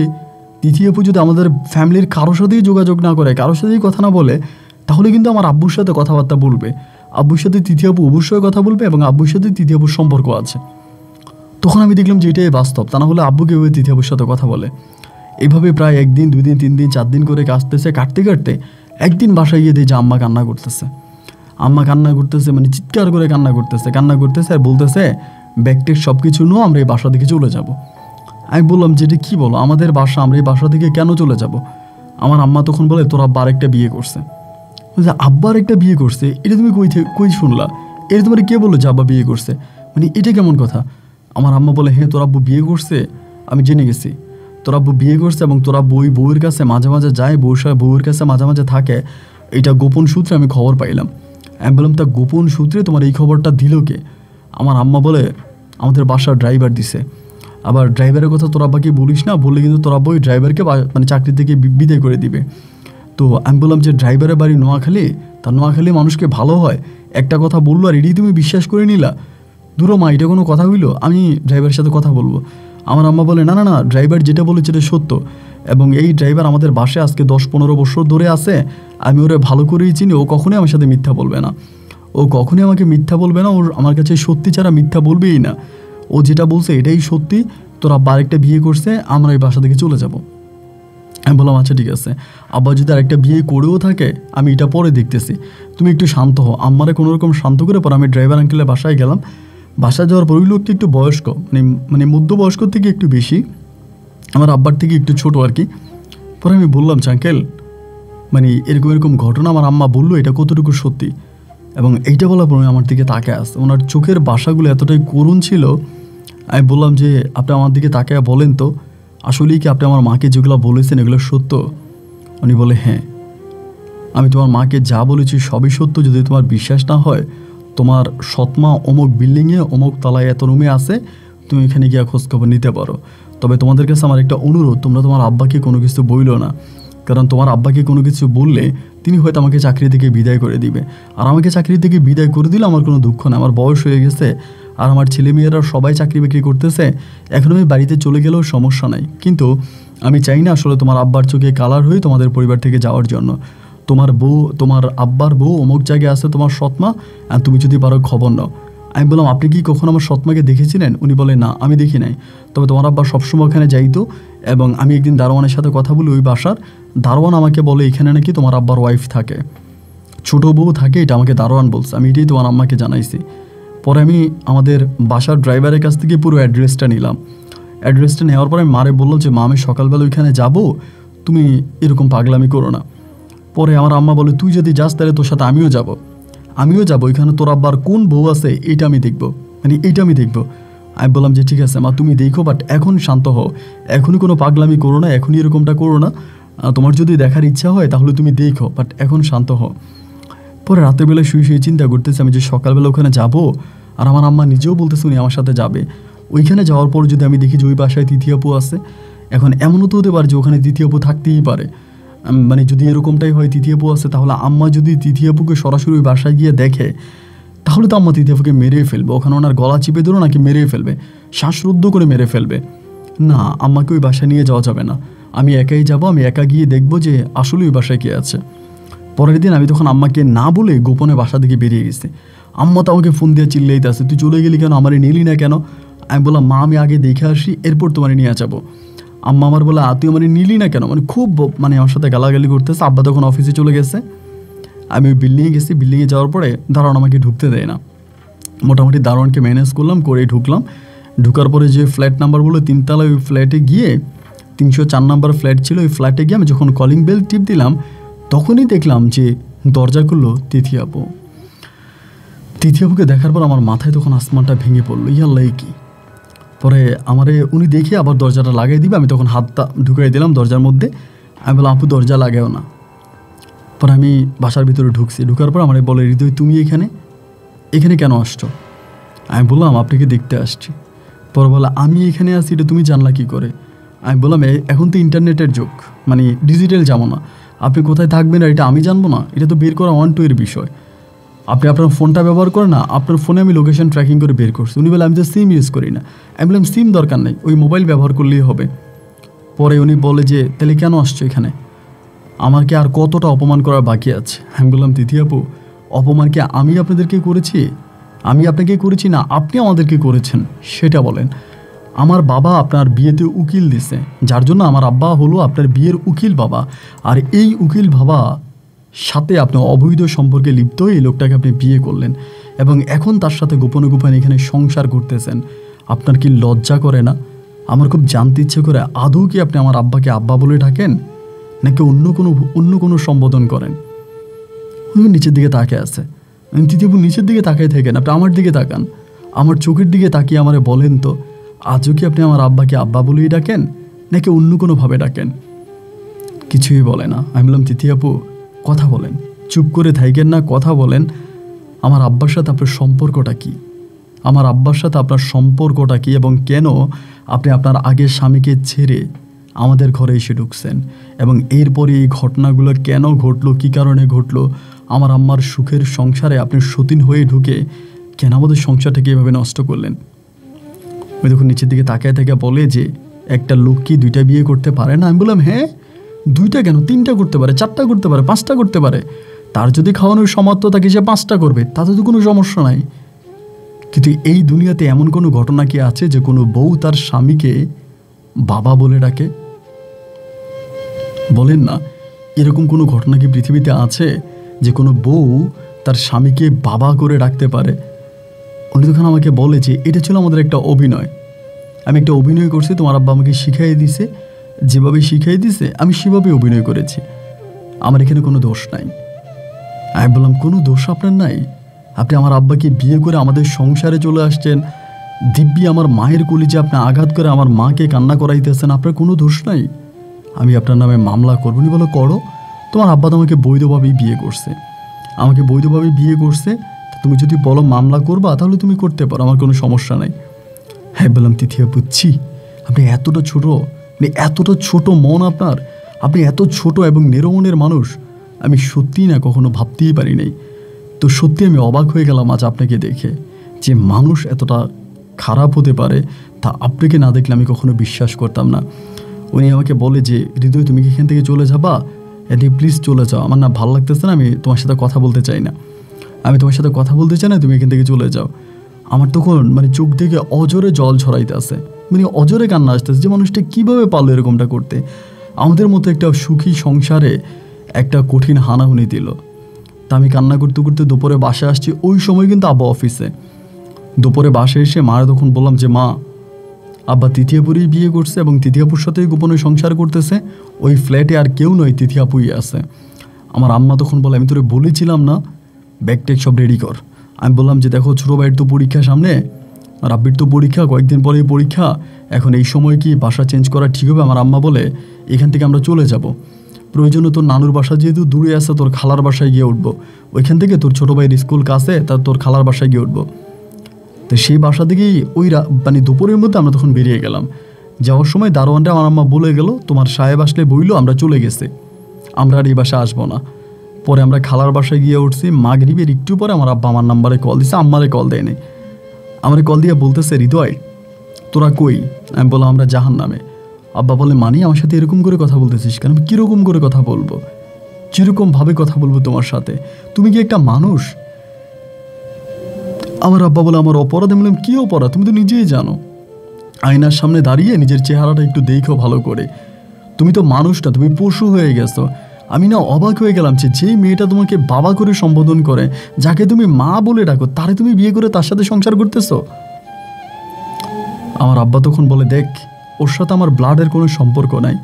Speaker 1: তিথি আপু যদি আমাদের ফ্যামিলির কারোর সাথেই যোগাযোগ না করে, কারোর সাথেই কথা না বলে, তাহলে কিন্তু আমার আব্বুর সাথে কথাবার্তা বলবে, আব্বুর সাথে তিথি আপু অবশ্যই কথা বলবে, এবং আব্বুর সাথে তিথি আপুর সম্পর্ক আছে। তখন আমি দেখলাম যে এটাই বাস্তব, তা না হলে আব্বুকে ওই তিথি আপুর সাথে কথা বলে। এইভাবে প্রায় 1 দিন 2 দিন 3 দিন 4 দিন করে কাটতে একদিন বাসায় গিয়ে দেখি যে আম্মা কান্না করতেছে, মানে চিৎকার করে কান্না করতেছে আর বলতেছে, ব্যাগটেক সব কিছু নিয়ে আমরা এই বাসা থেকে চলে যাব। আমি বললাম যে এটা কী বলো, আমাদের বাসা, আমরা এই বাসা থেকে কেন চলে যাব? আমার আম্মা তখন বলে, তোর আব্বা আরেকটা বিয়ে করছে। আব্বা আরেকটা বিয়ে করছে, এটা তুমি কই শুনলা? এটা তোমার কে বললো যে আব্বা বিয়ে করছে? মানে এটা কেমন কথা? আমার আম্মা বলে, হ্যাঁ তোর আব্বু বিয়ে করছে, আমি জেনে গেছি তোর আব্বু বিয়ে করছে, এবং তোর আব্বু ওই বউয়ের কাছে মাঝে মাঝে যায়, বউয়ের কাছে মাঝে মাঝে থাকে, এটা গোপন সূত্রে আমি খবর পাইলাম। আমি বললাম, তা গোপন সূত্রে তোমার এই খবরটা দিল কে? আমার আম্মা বলে, আমাদের বাসার ড্রাইভার দিছে। আবার ড্রাইভারের কথা তোর আব্বাকে বলিস না, বললে কিন্তু তোর আব্বা ওই ড্রাইভারকে মানে চাকরি থেকে বিদায় করে দিবে। তো আমি বললাম যে ড্রাইভারের বাড়ি নোয়াখালী, তা নোয়াখালী মানুষকে ভালো হয়, একটা কথা বললো আর এটাই তুমি বিশ্বাস করে নিলা? দূর মা, এটা কোনো কথা হইলো? আমি ড্রাইভারের সাথে কথা বলবো। আমার আম্মা বলে, না না না, ড্রাইভার যেটা বলেছে এটা সত্য, এবং এই ড্রাইভার আমাদের বাসায় আজকে 10-15 বছর ধরে আছে, আমি ওরে ভালো করেই চিনি, ও কখনোই আমার সাথে মিথ্যা বলবে না, ও কখনোই আমাকে মিথ্যা বলবে না, ওর আমার কাছে সত্যি ছাড়া মিথ্যা বলবেই না, ও যেটা বলছে এটাই সত্যি, তোর আব্বা আরেকটা বিয়ে করছে, আমরা এই বাসা থেকে চলে যাব। আমি বললাম, আচ্ছা ঠিক আছে, আব্বা যদি আরেকটা বিয়ে করেও থাকে আমি এটা পরে দেখতেছি, তুমি একটু শান্ত হও। আমারে কোনোরকম শান্ত করে পর আমি ড্রাইভার আঙ্কেলের বাসায় গেলাম। বাসায় যাওয়ার পর ওই লোকটি একটু বয়স্ক, মানে মধ্যবয়স্ক থেকে একটু বেশি, আমার আব্বার থেকে একটু ছোট আর কি। পরে আমি বললাম, আঙ্কেল মানে এরকম ঘটনা আমার আম্মা বললো, এটা কতটুকু সত্যি? এবং এইটা বলার পর আমার দিকে তাকায় আসে, ওনার চোখের বাসাগুলো এতটাই করুণ ছিল। আমি বললাম যে আপনি আমার দিকে তাকায় বলেন তো, আসলেই কি আপনি আমার মাকে যেগুলো বলেছেন এগুলো সত্য? উনি বলে, হ্যাঁ, আমি তোমার মাকে যা বলেছি সবই সত্য। যদি তোমার বিশ্বাস না হয়, তোমার সৎমা অমুক বিল্ডিংয়ে অমুক তলায় এত রুমে আছে, তুমি এখানে গিয়ে খোঁজখবর নিতে পারো। তবে তোমাদের কাছে আমার একটা অনুরোধ, তোমরা তোমার আব্বাকে কোনো কিছু বইলো না, কারণ তোমার আব্বাকে কোনো কিছু বললে তিনি হয়তো আমাকে চাকরি থেকে বিদায় করে দিবে, আর আমাকে চাকরি থেকে বিদায় করে দিলে আমার কোনো দুঃখ না, আমার বয়স হয়ে গেছে, আর আমার ছেলেমেয়েরা সবাই চাকরি বাকরি করতেছে, এখন আমি বাড়িতে চলে গেলেও সমস্যা নাই, কিন্তু আমি চাই না আসলে তোমার আব্বার চোখে কালার হয়ে তোমাদের পরিবার থেকে যাওয়ার জন্য। তোমার বউ, তোমার আব্বার বউ অমুক জায়গায় আছে, তোমার সৎমা, আর তুমি যদি পারো খবর নাও। আমি বললাম আপনি কি কখনো আমার সৎমাকে দেখেছিলেন? উনি বলে না, আমি দেখি নাই, তবে তোমার আব্বা সবসময় ওখানে যাইতো, এবং আমি একদিন দারোয়ানের সাথে কথা বলি ওই বাসার, দারোয়ান আমাকে বলে এখানে নাকি তোমার আব্বার ওয়াইফ থাকে, ছোট বউ থাকে, এটা আমাকে দারোয়ান বলছে, আমি এটাই তোমার আম্মাকে জানাইছি। পরে আমি আমাদের বাসার ড্রাইভারের কাছ থেকে পুরো অ্যাড্রেসটা নিলাম। অ্যাড্রেসটা নেওয়ার পরে আমি মারে বললাম যে মা আমি সকালবেলা ওইখানে যাব, তুমি এরকম পাগলামি করো না। পরে আমার আম্মা বলে তুই যদি যাস তাহলে তোর সাথে আমিও যাব, ওইখানে তোর আব্বার কোন বউ আছে এইটা আমি দেখবো, মানে এইটা আমি দেখবো। আমি বললাম যে ঠিক আছে মা তুমি দেখো, বাট এখন শান্ত হও, এখনই কোনো পাগলামি করো না, এখনই এরকমটা করো না, তোমার যদি দেখার ইচ্ছা হয় তাহলে তুমি দেখো, বাট এখন শান্ত হও। পরে রাতের বেলায় শুয়ে চিন্তা করতেছি আমি যে সকালবেলা ওখানে যাব, আর আমার আম্মা নিজেও বলতেছে উনি আমার সাথে যাবে। ওইখানে যাওয়ার পর যদি আমি দেখি যে ওই বাসায় তৃতীয় আপু আছে, এখন এমনও তো হতে পারে যে ওখানে তৃতীয় আপু থাকতেই পারে, মানে যদি এরকমটাই হয় তৃতীয় আপু আছে, তাহলে আম্মা যদি তৃতীয় আপুকে সরাসরি ওই বাসায় গিয়ে দেখে তাহলে তো আম্মা তৃতীয় আপুকে মেরে ফেলবে, ওখানে ওনার গলা চিপে ধরো নাকি মেরে ফেলবে, শ্বাসরুদ্ধ করে মেরে ফেলবে। না, আম্মাকে ওই বাসায় নিয়ে যাওয়া যাবে না, আমি একাই যাব, আমি একা গিয়ে দেখবো যে আসলে ওই বাসায় কে আছে। পরের দিন আমি তখন আম্মাকে না বলে গোপনে বাসা থেকে বেরিয়ে গেছি। আম্মা তো আমাকে ফোন দিয়ে চিল্লাইতে আসে, তুই চলে গেলি কেন, আমারে নিলি না কেন? আমি বললাম মা আমি আগে দেখে আসি, এরপর তোমার নিয়ে যাবো। আম্মা আমার বলে তুই আমার নিলি না কেন, মানে খুব মানে আমার সাথে গালাগালি করতেছে। আব্বা তখন অফিসে চলে গেছে, আমি ওই বিল্ডিংয়ে গেছি। বিল্ডিংয়ে যাওয়ার পরে দারোয়ান আমাকে ঢুকতে দেয় না, মোটামুটি দারোয়ানকে ম্যানেজ করলাম, করে ঢুকলাম। ঢুকার পরে যে ফ্ল্যাট নাম্বার বললো 3 তলায়, ওই ফ্ল্যাটে গিয়ে 304 নাম্বার ফ্ল্যাট ছিল, ওই ফ্ল্যাটে গিয়ে আমি যখন কলিং বেল টিপ দিলাম তখনই দেখলাম যে দরজা খুললো তৃতীয় আপু। তৃতীয় আপুকে দেখার পর আমার মাথায় তখন আসমানটা ভেঙে পড়লো, ইয়াল্লা কি। পরে আমারে উনি দেখে আবার দরজাটা লাগাই দিবে, আমি তখন হাতটা ঢুকাই দিলাম দরজার মধ্যে। আমি বললাম আপু দরজা লাগাও না। পরে আমি বাসার ভিতরে ঢুকছি, ঢুকার পর আমার বলে হৃদয় তুমি এখানে কেন আসছো? আমি বললাম আপনাকে দেখতে আসছি। পরে বলে আমি এখানে আসছি এটা তুমি জানলা কী করে? আমি বললাম এখন তো ইন্টারনেটের যুগ, মানে ডিজিটাল জামানা, আপনি কোথায় থাকবেন এটা আমি জানবো না, এটা তো বের করা 1-2 এর বিষয়। আপনি আপনার ফোনটা ব্যবহার করেন না, আপনার ফোনে আমি লোকেশন ট্র্যাকিং করে বের করছি। উনি বলে আমি তো সিম ইউজ করি না। আমি বললাম সিম দরকার নেই, ওই মোবাইল ব্যবহার করলেই হবে। পরে উনি বলে যে তাহলে কেন আসছো এখানে, আমাকে আর কতটা অপমান করার বাকি আছে? আমি বললাম তৃতীয় আপু অপমান কি আমি আপনাদেরকে করেছি? আমি আপনাকে করেছি না আপনি আমাদেরকে করেছেন, সেটা বলেন। আমার বাবা আপনার বিয়েতে উকিল দিছে, যার জন্য আমার আব্বা হলো আপনার বিয়ের উকিল বাবা, আর এই উকিল বাবা সাথে আপনি অবৈধ সম্পর্কে লিপ্ত এই লোকটাকে আপনি বিয়ে করলেন, এবং এখন তার সাথে গোপনে গোপনে এখানে সংসার করতেছেন। আপনার কি লজ্জা করে না? আমার খুব জানতে ইচ্ছে করে আদৌ কি আপনি আমার আব্বাকে আব্বা বলে ডাকেন নাকি অন্য কোনো সম্বোধন করেন? উনি নিচের দিকে তাকিয়ে আছে। তৃতীয় নিচের দিকে তাকিয়ে থাকেন, আপনি আমার দিকে তাকান, আমার চোখের দিকে তাকিয়ে আমারে বলেন তো আজও কি আপনি আমার আব্বাকে আব্বা বলেই ডাকেন নাকি অন্য কোনোভাবে ডাকেন? কিছুই বলে না। আমি বললাম তৃতীয় আপু কথা বলেন, চুপ করে থাকেন না, কথা বলেন। আমার আব্বার সাথে আপনার সম্পর্কটা কী? আমার আব্বার সাথে আপনার সম্পর্কটা কী, এবং কেন আপনি আপনার আগের স্বামীকে ছেড়ে আমাদের ঘরে এসে ঢুকছেন, এবং এরপরে এই ঘটনাগুলো কেন ঘটলো, কী কারণে ঘটলো? আমার আম্মার সুখের সংসারে আপনি সতীন হয়ে ঢুকে কেন আমাদের সংসারটাকে এভাবে নষ্ট করলেন? ওই দেখুন নিচের দিকে তাকায় থেকে বলে যে একটা লোক কি 2টা বিয়ে করতে পারে না? আমি বললাম হ্যাঁ 2টা কেন, 3টা করতে পারে, 4টা করতে পারে, 5টা করতে পারে। তার যদি খাওয়ানোর সামর্থ্য থাকে সে 5টা করবে, তাতে তো কোনো সমস্যা নাই। কিন্তু এই দুনিয়াতে এমন কোনো ঘটনা কি আছে যে কোনো বউ তার স্বামীকে বাবা বলে ডাকে? বলেন না, এরকম কোনো ঘটনা কি পৃথিবীতে আছে যে কোনো বউ তার স্বামীকে বাবা করে ডাকতে পারে? উনি তখন আমাকে বলে যে এটা ছিল আমাদের একটা অভিনয়, আমি একটা অভিনয় করছি, তোমার আব্বা আমাকে শিখাই দিছে, যেভাবে শিখাই দিছে আমি সেভাবে অভিনয় করেছি, আমার এখানে কোনো দোষ নাই। আমি বললাম কোনো দোষ আপনার নাই? আপনি আমার আব্বাকে বিয়ে করে আমাদের সংসারে চলে আসছেন, দিব্যি আমার মায়ের কলিজে আপনি আঘাত করে আমার মাকে কান্না করাইতেছেন, আপনার কোনো দোষ নাই? আমি আপনার নামে মামলা করবো। নি বলো করো, তোমার আব্বা তো আমাকে বৈধভাবেই বিয়ে করছে, আমাকে বৈধভাবে বিয়ে করছে, তুমি যদি বলো মামলা করবা তাহলে তুমি করতে পারো, আমার কোনো সমস্যা নাই। হ্যাঁ বললাম তৃতীয় বুঝছি, আপনি এতটা ছোট, মানে এতটা ছোট মন আপনার, আপনি এত ছোট এবং নিরমনের মানুষ, আমি সত্যিই না কখনো ভাবতেই পারি নাই। তো সত্যি আমি অবাক হয়ে গেলাম আজ আপনাকে দেখে, যে মানুষ এতটা খারাপ হতে পারে তা আপনাকে না দেখলে আমি কখনো বিশ্বাস করতাম না। উনি আমাকে বলে যে হৃদয় তুমি কি এখান থেকে চলে যাবা? এদিকে প্লিজ চলে যাও, আমার না ভালো লাগতেছে না, আমি তোমার সাথে কথা বলতে চাই না, আমি তোমার সাথে কথা বলতে চাই না, তুমি এখান থেকে চলে যাও। আমার তখন মানে চোখ থেকে অজরে জল ছড়াইতে আছে, মানে অজরে কান্না আসতেছে যে মানুষটা কীভাবে পারলো এরকমটা করতে। আমাদের মতো একটা সুখী সংসারে একটা কঠিন হানাহুনি দিল। তা আমি কান্না করতে করতে দুপুরে বাসায় আসছি, ওই সময় কিন্তু আব্বা অফিসে। দুপুরে বাসায় এসে মারা তখন বললাম যে মা, আব্বা তিথিয়াপুরেই বিয়ে করছে এবং তিথিয়াপুর সাথেই গোপনে সংসার করতেছে, ওই ফ্ল্যাটে আর কেউ নয়, তিথিয়াপুই আছে। আমার আম্মা তখন বলে আমি তোরে বলেছিলাম না ব্যাগ ট্যাগ সব রেডি কর। আমি বললাম যে দেখো ছোটো ভাইয়ের তো পরীক্ষা সামনে, আর আব্বির তো পরীক্ষা, কয়েকদিন পরেই পরীক্ষা, এখন এই সময় কি বাসা চেঞ্জ করা ঠিক হবে? আমার আম্মা বলে এখান থেকে আমরা চলে যাব, প্রয়োজনে তোর নানুর বাসা যেহেতু দূরে আছে, তোর খালার বাসায় গিয়ে উঠবো, ওইখান থেকে তোর ছোটো ভাইয়ের স্কুল কাছে, তার তোর খালার বাসায় গিয়ে উঠবো। তো সেই বাসা থেকেই ওই মানে দুপুরের মধ্যে আমরা তখন বেরিয়ে গেলাম। যাওয়ার সময় দারোয়ানটা আমার আম্মা বলে গেল তোমার সাহেব আসলে বইলো আমরা চলে গেছে, আমরা আর এই বাসায় আসবো না। পরে আমরা খালার বাসায় গিয়ে উঠছি, মাগরিবের একটু পরে আমার আব্বা আমার নাম্বারে কল দিছে, আম্মারে কল দেয়নি। আমার কল দিয়ে বলতেছে হৃদয় তোরা কই? আমি বললাম আমরা জাহান্নামে। আব্বা বলে মানি আমার সাথে এরকম করে কথা বলতেছিস কেন? আমি কীরকম করে কথা বলবো, কীরকমভাবে কথা বলবো তোমার সাথে, তুমি কি একটা মানুষ? আমার আব্বা বলে আমার অপরাধ। আমি বললাম কী অপরাধ? তুমি তো নিজেই জানো, আয়নার সামনে দাঁড়িয়ে নিজের চেহারাটা একটু দেখো ভালো করে, তুমি তো মানুষ না, তুমি পশু হয়ে গেছো। আমি না অবাক হয়ে গেলাম যে যেই মেয়েটা তোমাকে বাবা করে সম্বোধন করে, যাকে তুমি মা বলে ডাকো, তারে তুমি বিয়ে করে তার সাথে সংসার করতেছো। আমার আব্বা তখন বলে দেখ ওর সাথে আমার ব্লাডের কোনো সম্পর্ক নাই,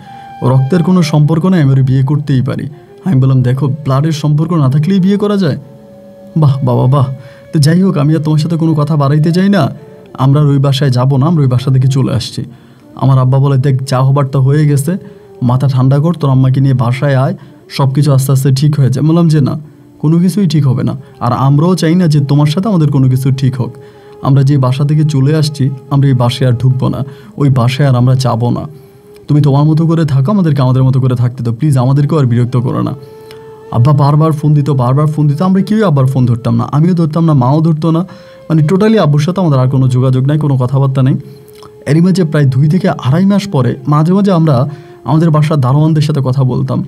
Speaker 1: ও রক্তের কোনো সম্পর্ক নাই, আমি ওর বিয়ে করতেই পারি। আমি বললাম দেখো ব্লাডের সম্পর্ক না থাকলেই বিয়ে করা যায়? বাহ বাবা বাহ। তো যাই হোক, আমি আর তোমার সাথে কোনো কথা বাড়াইতে যাই না, আমরা ওই বাসায় যাবো না, আমরা ওই বাসা থেকে চলে আসছি। আমার আব্বা বলে দেখ যা হবার তা হয়ে গেছে, মাথা ঠান্ডা কর, তোর আম্মাকে নিয়ে বাসায় আয়, সব কিছু আস্তে আস্তে ঠিক হয়ে যায়। বললাম যে না, কোনো কিছুই ঠিক হবে না, আর আমরাও চাই না যে তোমার সাথে আমাদের কোনো কিছু ঠিক হোক। আমরা যে বাসা থেকে চলে আসছি, আমরা এই বাসায় আর ঢুকবো না, ওই বাসায় আর আমরা যাবো না। তুমি তোমার মতো করে থাকো, আমাদেরকে আমাদের মতো করে থাকতে দাও, প্লিজ আমাদেরকেও আর বিরক্ত করো না। আব্বা বারবার ফোন দিত, আমরা কেউই আব্বার ফোন ধরতাম না, আমিও ধরতাম না, মাও ধরতো না, মানে টোটালি আব্বুর সাথে আমাদের আর কোনো যোগাযোগ নাই, কোনো কথাবার্তা নেই। এরই মাঝে প্রায় 2 থেকে আড়াই মাস পরে মাঝে মাঝে আমরা আমাদের বাসার দারোয়ানদের সাথে কথা বলতাম।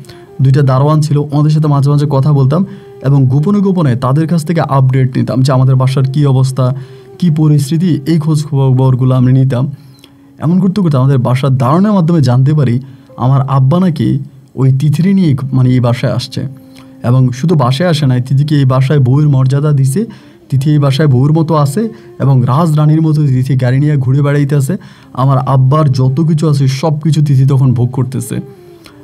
Speaker 1: 2টা দারোয়ান ছিল, ওদের সাথে মাঝে মাঝে কথা বলতাম এবং গোপনে গোপনে তাদের কাছ থেকে আপডেট নিতাম যে আমাদের বাসার কী অবস্থা, কী পরিস্থিতি, এই খোঁজ খবরগুলো আমরা নিতাম। এমন করতে করতে আমাদের বাসার দারোয়ানের মাধ্যমে জানতে পারি আমার আব্বা নাকি ওই তিথিরে নিয়ে মানে এই বাসায় আসছে, এবং শুধু বাসায় আসে নাই, তিথিকে এই বাসায় বউয়ের মর্যাদা দিছে, তিথি এই বাসায় বউয়ের মতো আছে এবং রাজরানীর মতো তিথি গাড়ি নিয়ে ঘুরে বেড়াইতেছে। আমার আব্বার যত কিছু আছে সব কিছু তিথি তখন ভোগ করতেছে।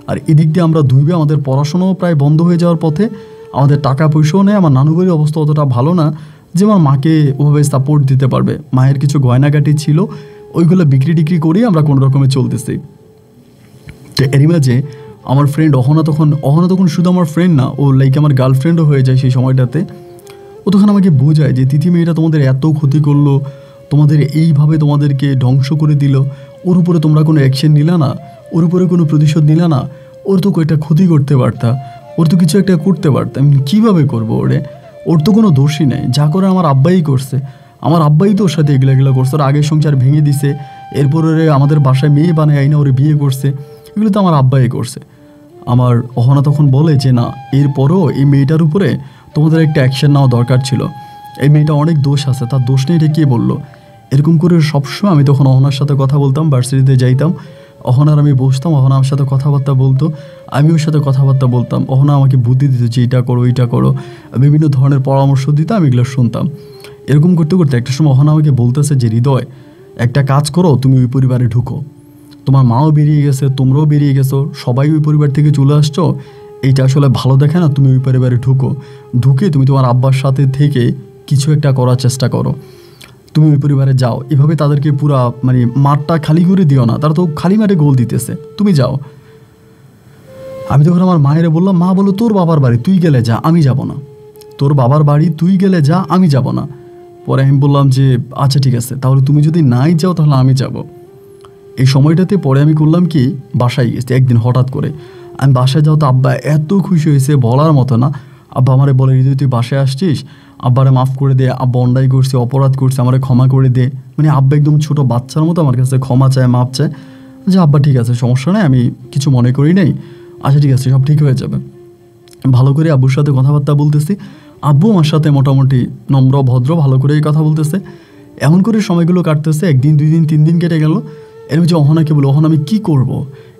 Speaker 1: আর এদিক দিয়ে আমরা দুইবে আমাদের পড়াশোনাও প্রায় বন্ধ হয়ে যাওয়ার পথে, আমাদের টাকা পয়সাও নেই, আমার নানু বাড়ির অবস্থা অতটা ভালো না যে আমার মাকে ওভাবে সাপোর্ট দিতে পারবে। মায়ের কিছু গয়নাগাটি ছিল, ওইগুলো বিক্রি টিক্রি করেই আমরা কোনো রকমে চলতেছি। তো এরই মাঝে আমার ফ্রেন্ড অহনা তখন শুধু আমার ফ্রেন্ড না, ও লাইক আমার গার্লফ্রেন্ডও হয়ে যায় সেই সময়টাতে। ও তখন আমাকে বোঝায় যে তিথি মেয়েটা তোমাদের এত ক্ষতি করলো, তোমাদের এইভাবে তোমাদেরকে ধ্বংস করে দিল, ওর উপরে তোমরা কোনো অ্যাকশন নিলা না, ওর উপরে কোনো প্রতিশোধ নিলা না, ওর তো একটা ক্ষতি করতে পারতা, ওর তো কিছু একটা করতে পারতাম, কীভাবে করবো ওরে? ওর তো কোনো দোষই নেই, যা করে আমার আব্বাই করছে, আমার আব্বাই তো ওর সাথে এগুলো করছে, ওর আগের সংসার ভেঙে দিছে, এরপর ওরে আমাদের বাসায় মেয়ে বানায় আইনা ওরে বিয়ে করছে, এগুলো তো আমার আব্বাই করছে। আমার অহনা তখন বলে যে না, এরপরও এই মেয়েটার উপরে তোমাদের একটা অ্যাকশন নেওয়া দরকার ছিল, এই মেয়েটা অনেক দোষ আছে, তার দোষ নেই, এটা কে বললো? এরকম করে সবসময় আমি তখন অহনার সাথে কথা বলতাম, ভার্সিটিতে যাইতাম, অহনার আমি বসতাম, অহনা আমার সাথে কথাবার্তা বলতো, আমি ওর সাথে কথাবার্তা বলতাম, অহনা আমাকে বুদ্ধি দিত যে এটা করো এইটা করো, বিভিন্ন ধরনের পরামর্শ দিত, আমি এগুলো শুনতাম। এরকম করতে করতে একটা সময় অহনা আমাকে বলতেছে যে হৃদয় একটা কাজ করো, তুমি ওই পরিবারে ঢুকো, তোমার মাও বেরিয়ে গেছে, তোমরাও বেরিয়ে গেছো, সবাই ওই পরিবার থেকে চলে আসছো, এইটা আসলে ভালো দেখে না, তুমি ওই পরিবারে ঢুকে তুমি তোমার আব্বার সাথে থেকে কিছু একটা করার চেষ্টা করো, তুমি ওই পরিবারে যাও, এভাবে তাদেরকে পুরা মানে মাঠটা খালি করে দিও না, তারা তো খালি মাঠে গোল দিতেছে, তুমি যাও। আমি তখন আমার মায়েরে বললাম, মা বলো তোর বাবার বাড়ি তুই গেলে যা, আমি যাব না, তোর বাবার বাড়ি তুই গেলে যা, আমি যাব না। পরে আমি বললাম যে আচ্ছা ঠিক আছে, তাহলে তুমি যদি নাই যাও তাহলে আমি যাব। এই সময়টাতে পরে আমি করলাম কি, বাসায় গেছি একদিন হঠাৎ করে, আমি বাসায় যাও তো আব্বা এত খুশি হয়েছে বলার মতো না। আব্বা আমারে বলে হৃদয় তুই বাসায় আসছিস, আব্বারে মাফ করে দে, আব্বা অন্যায় করছে, অপরাধ করছে, আমারে ক্ষমা করে দে, মানে আব্বা একদম ছোট বাচ্চার মতো আমার কাছে ক্ষমা চায়, মাপ চায়, যে আব্বা ঠিক আছে সমস্যা নেই, আমি কিছু মনে করি নাই, আচ্ছা ঠিক আছে, সব ঠিক হয়ে যাবে। ভালো করে আব্বুর সাথে কথাবার্তা বলতেছি, আব্বু আমার সাথে মোটামুটি নম্র ভদ্র ভালো করেই কথা বলতেছে। এমন করে সময়গুলো কাটতেছে, 1 দিন 2 দিন 3 দিন কেটে গেল। এর মধ্যে অহনাকে বলো, অহন আমি কী করবো,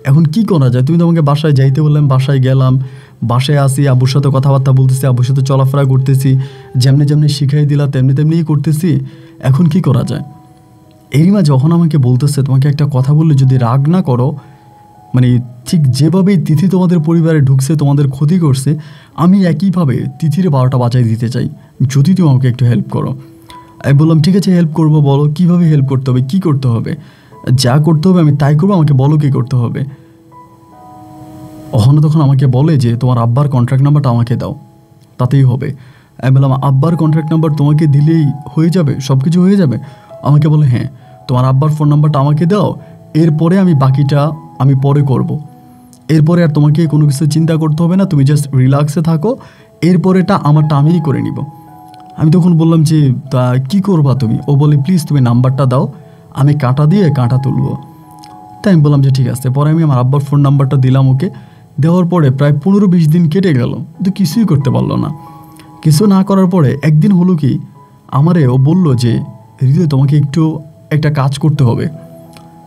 Speaker 1: এখন কি করা যায়? তুমি তো আমাকে বাসায় যাইতে বললাম, বাসায় গেলাম, বাসায় আসি, আব্বুর সাথে কথাবার্তা বলতেছি, আব্বুর সাথে চলাফেরা করতেছি, যেমনি যেমনি শিখাই দিলা তেমনি তেমনিই করতেছি, এখন কি করা যায়? এরই মাঝে যখন আমাকে বলতেছে, তোমাকে একটা কথা বললে যদি রাগ না করো, মানে ঠিক যেভাবেই তিথি তোমাদের পরিবারে ঢুকছে, তোমাদের ক্ষতি করছে, আমি একইভাবে তিথির 12টা বাজায় দিতে চাই, যদি তুমি আমাকে একটু হেল্প করো। আমি বললাম ঠিক আছে হেল্প করবো, বলো কীভাবে হেল্প করতে হবে, কী করতে হবে, যা করতে হবে আমি তাই করবো, আমাকে বলো কী করতে হবে। অহনা তখন আমাকে বলে যে তোমার আব্বার কন্ট্রাক্ট নাম্বারটা আমাকে দাও, তাতেই হবে। আমি বললাম আব্বার কন্ট্রাক্ট নাম্বার তোমাকে দিলেই হয়ে যাবে, সব কিছু হয়ে যাবে? আমাকে বলে হ্যাঁ, তোমার আব্বার ফোন নাম্বারটা আমাকে দাও, এরপরে আমি বাকিটা আমি পরে করব। এরপরে আর তোমাকে কোনো কিছু চিন্তা করতে হবে না, তুমি জাস্ট রিল্যাক্সে থাকো, এরপরেটা আমারটা আমিই করে নিব। আমি তখন বললাম যে তা কী করবা তুমি? ও বলে প্লিজ তুমি নাম্বারটা দাও, আমি কাঁটা দিয়ে কাঁটা তুলব। তাই আমি বললাম যে ঠিক আছে। পরে আমি আমার আব্বার ফোন নাম্বারটা দিলাম ওকে, দেওয়ার পরে প্রায় 15-20 দিন কেটে গেল, কিন্তু কিছুই করতে পারলো না। কিছু না করার পরে একদিন হলো কি, আমারে ও বলল যে হৃদয় তোমাকে একটু একটা কাজ করতে হবে।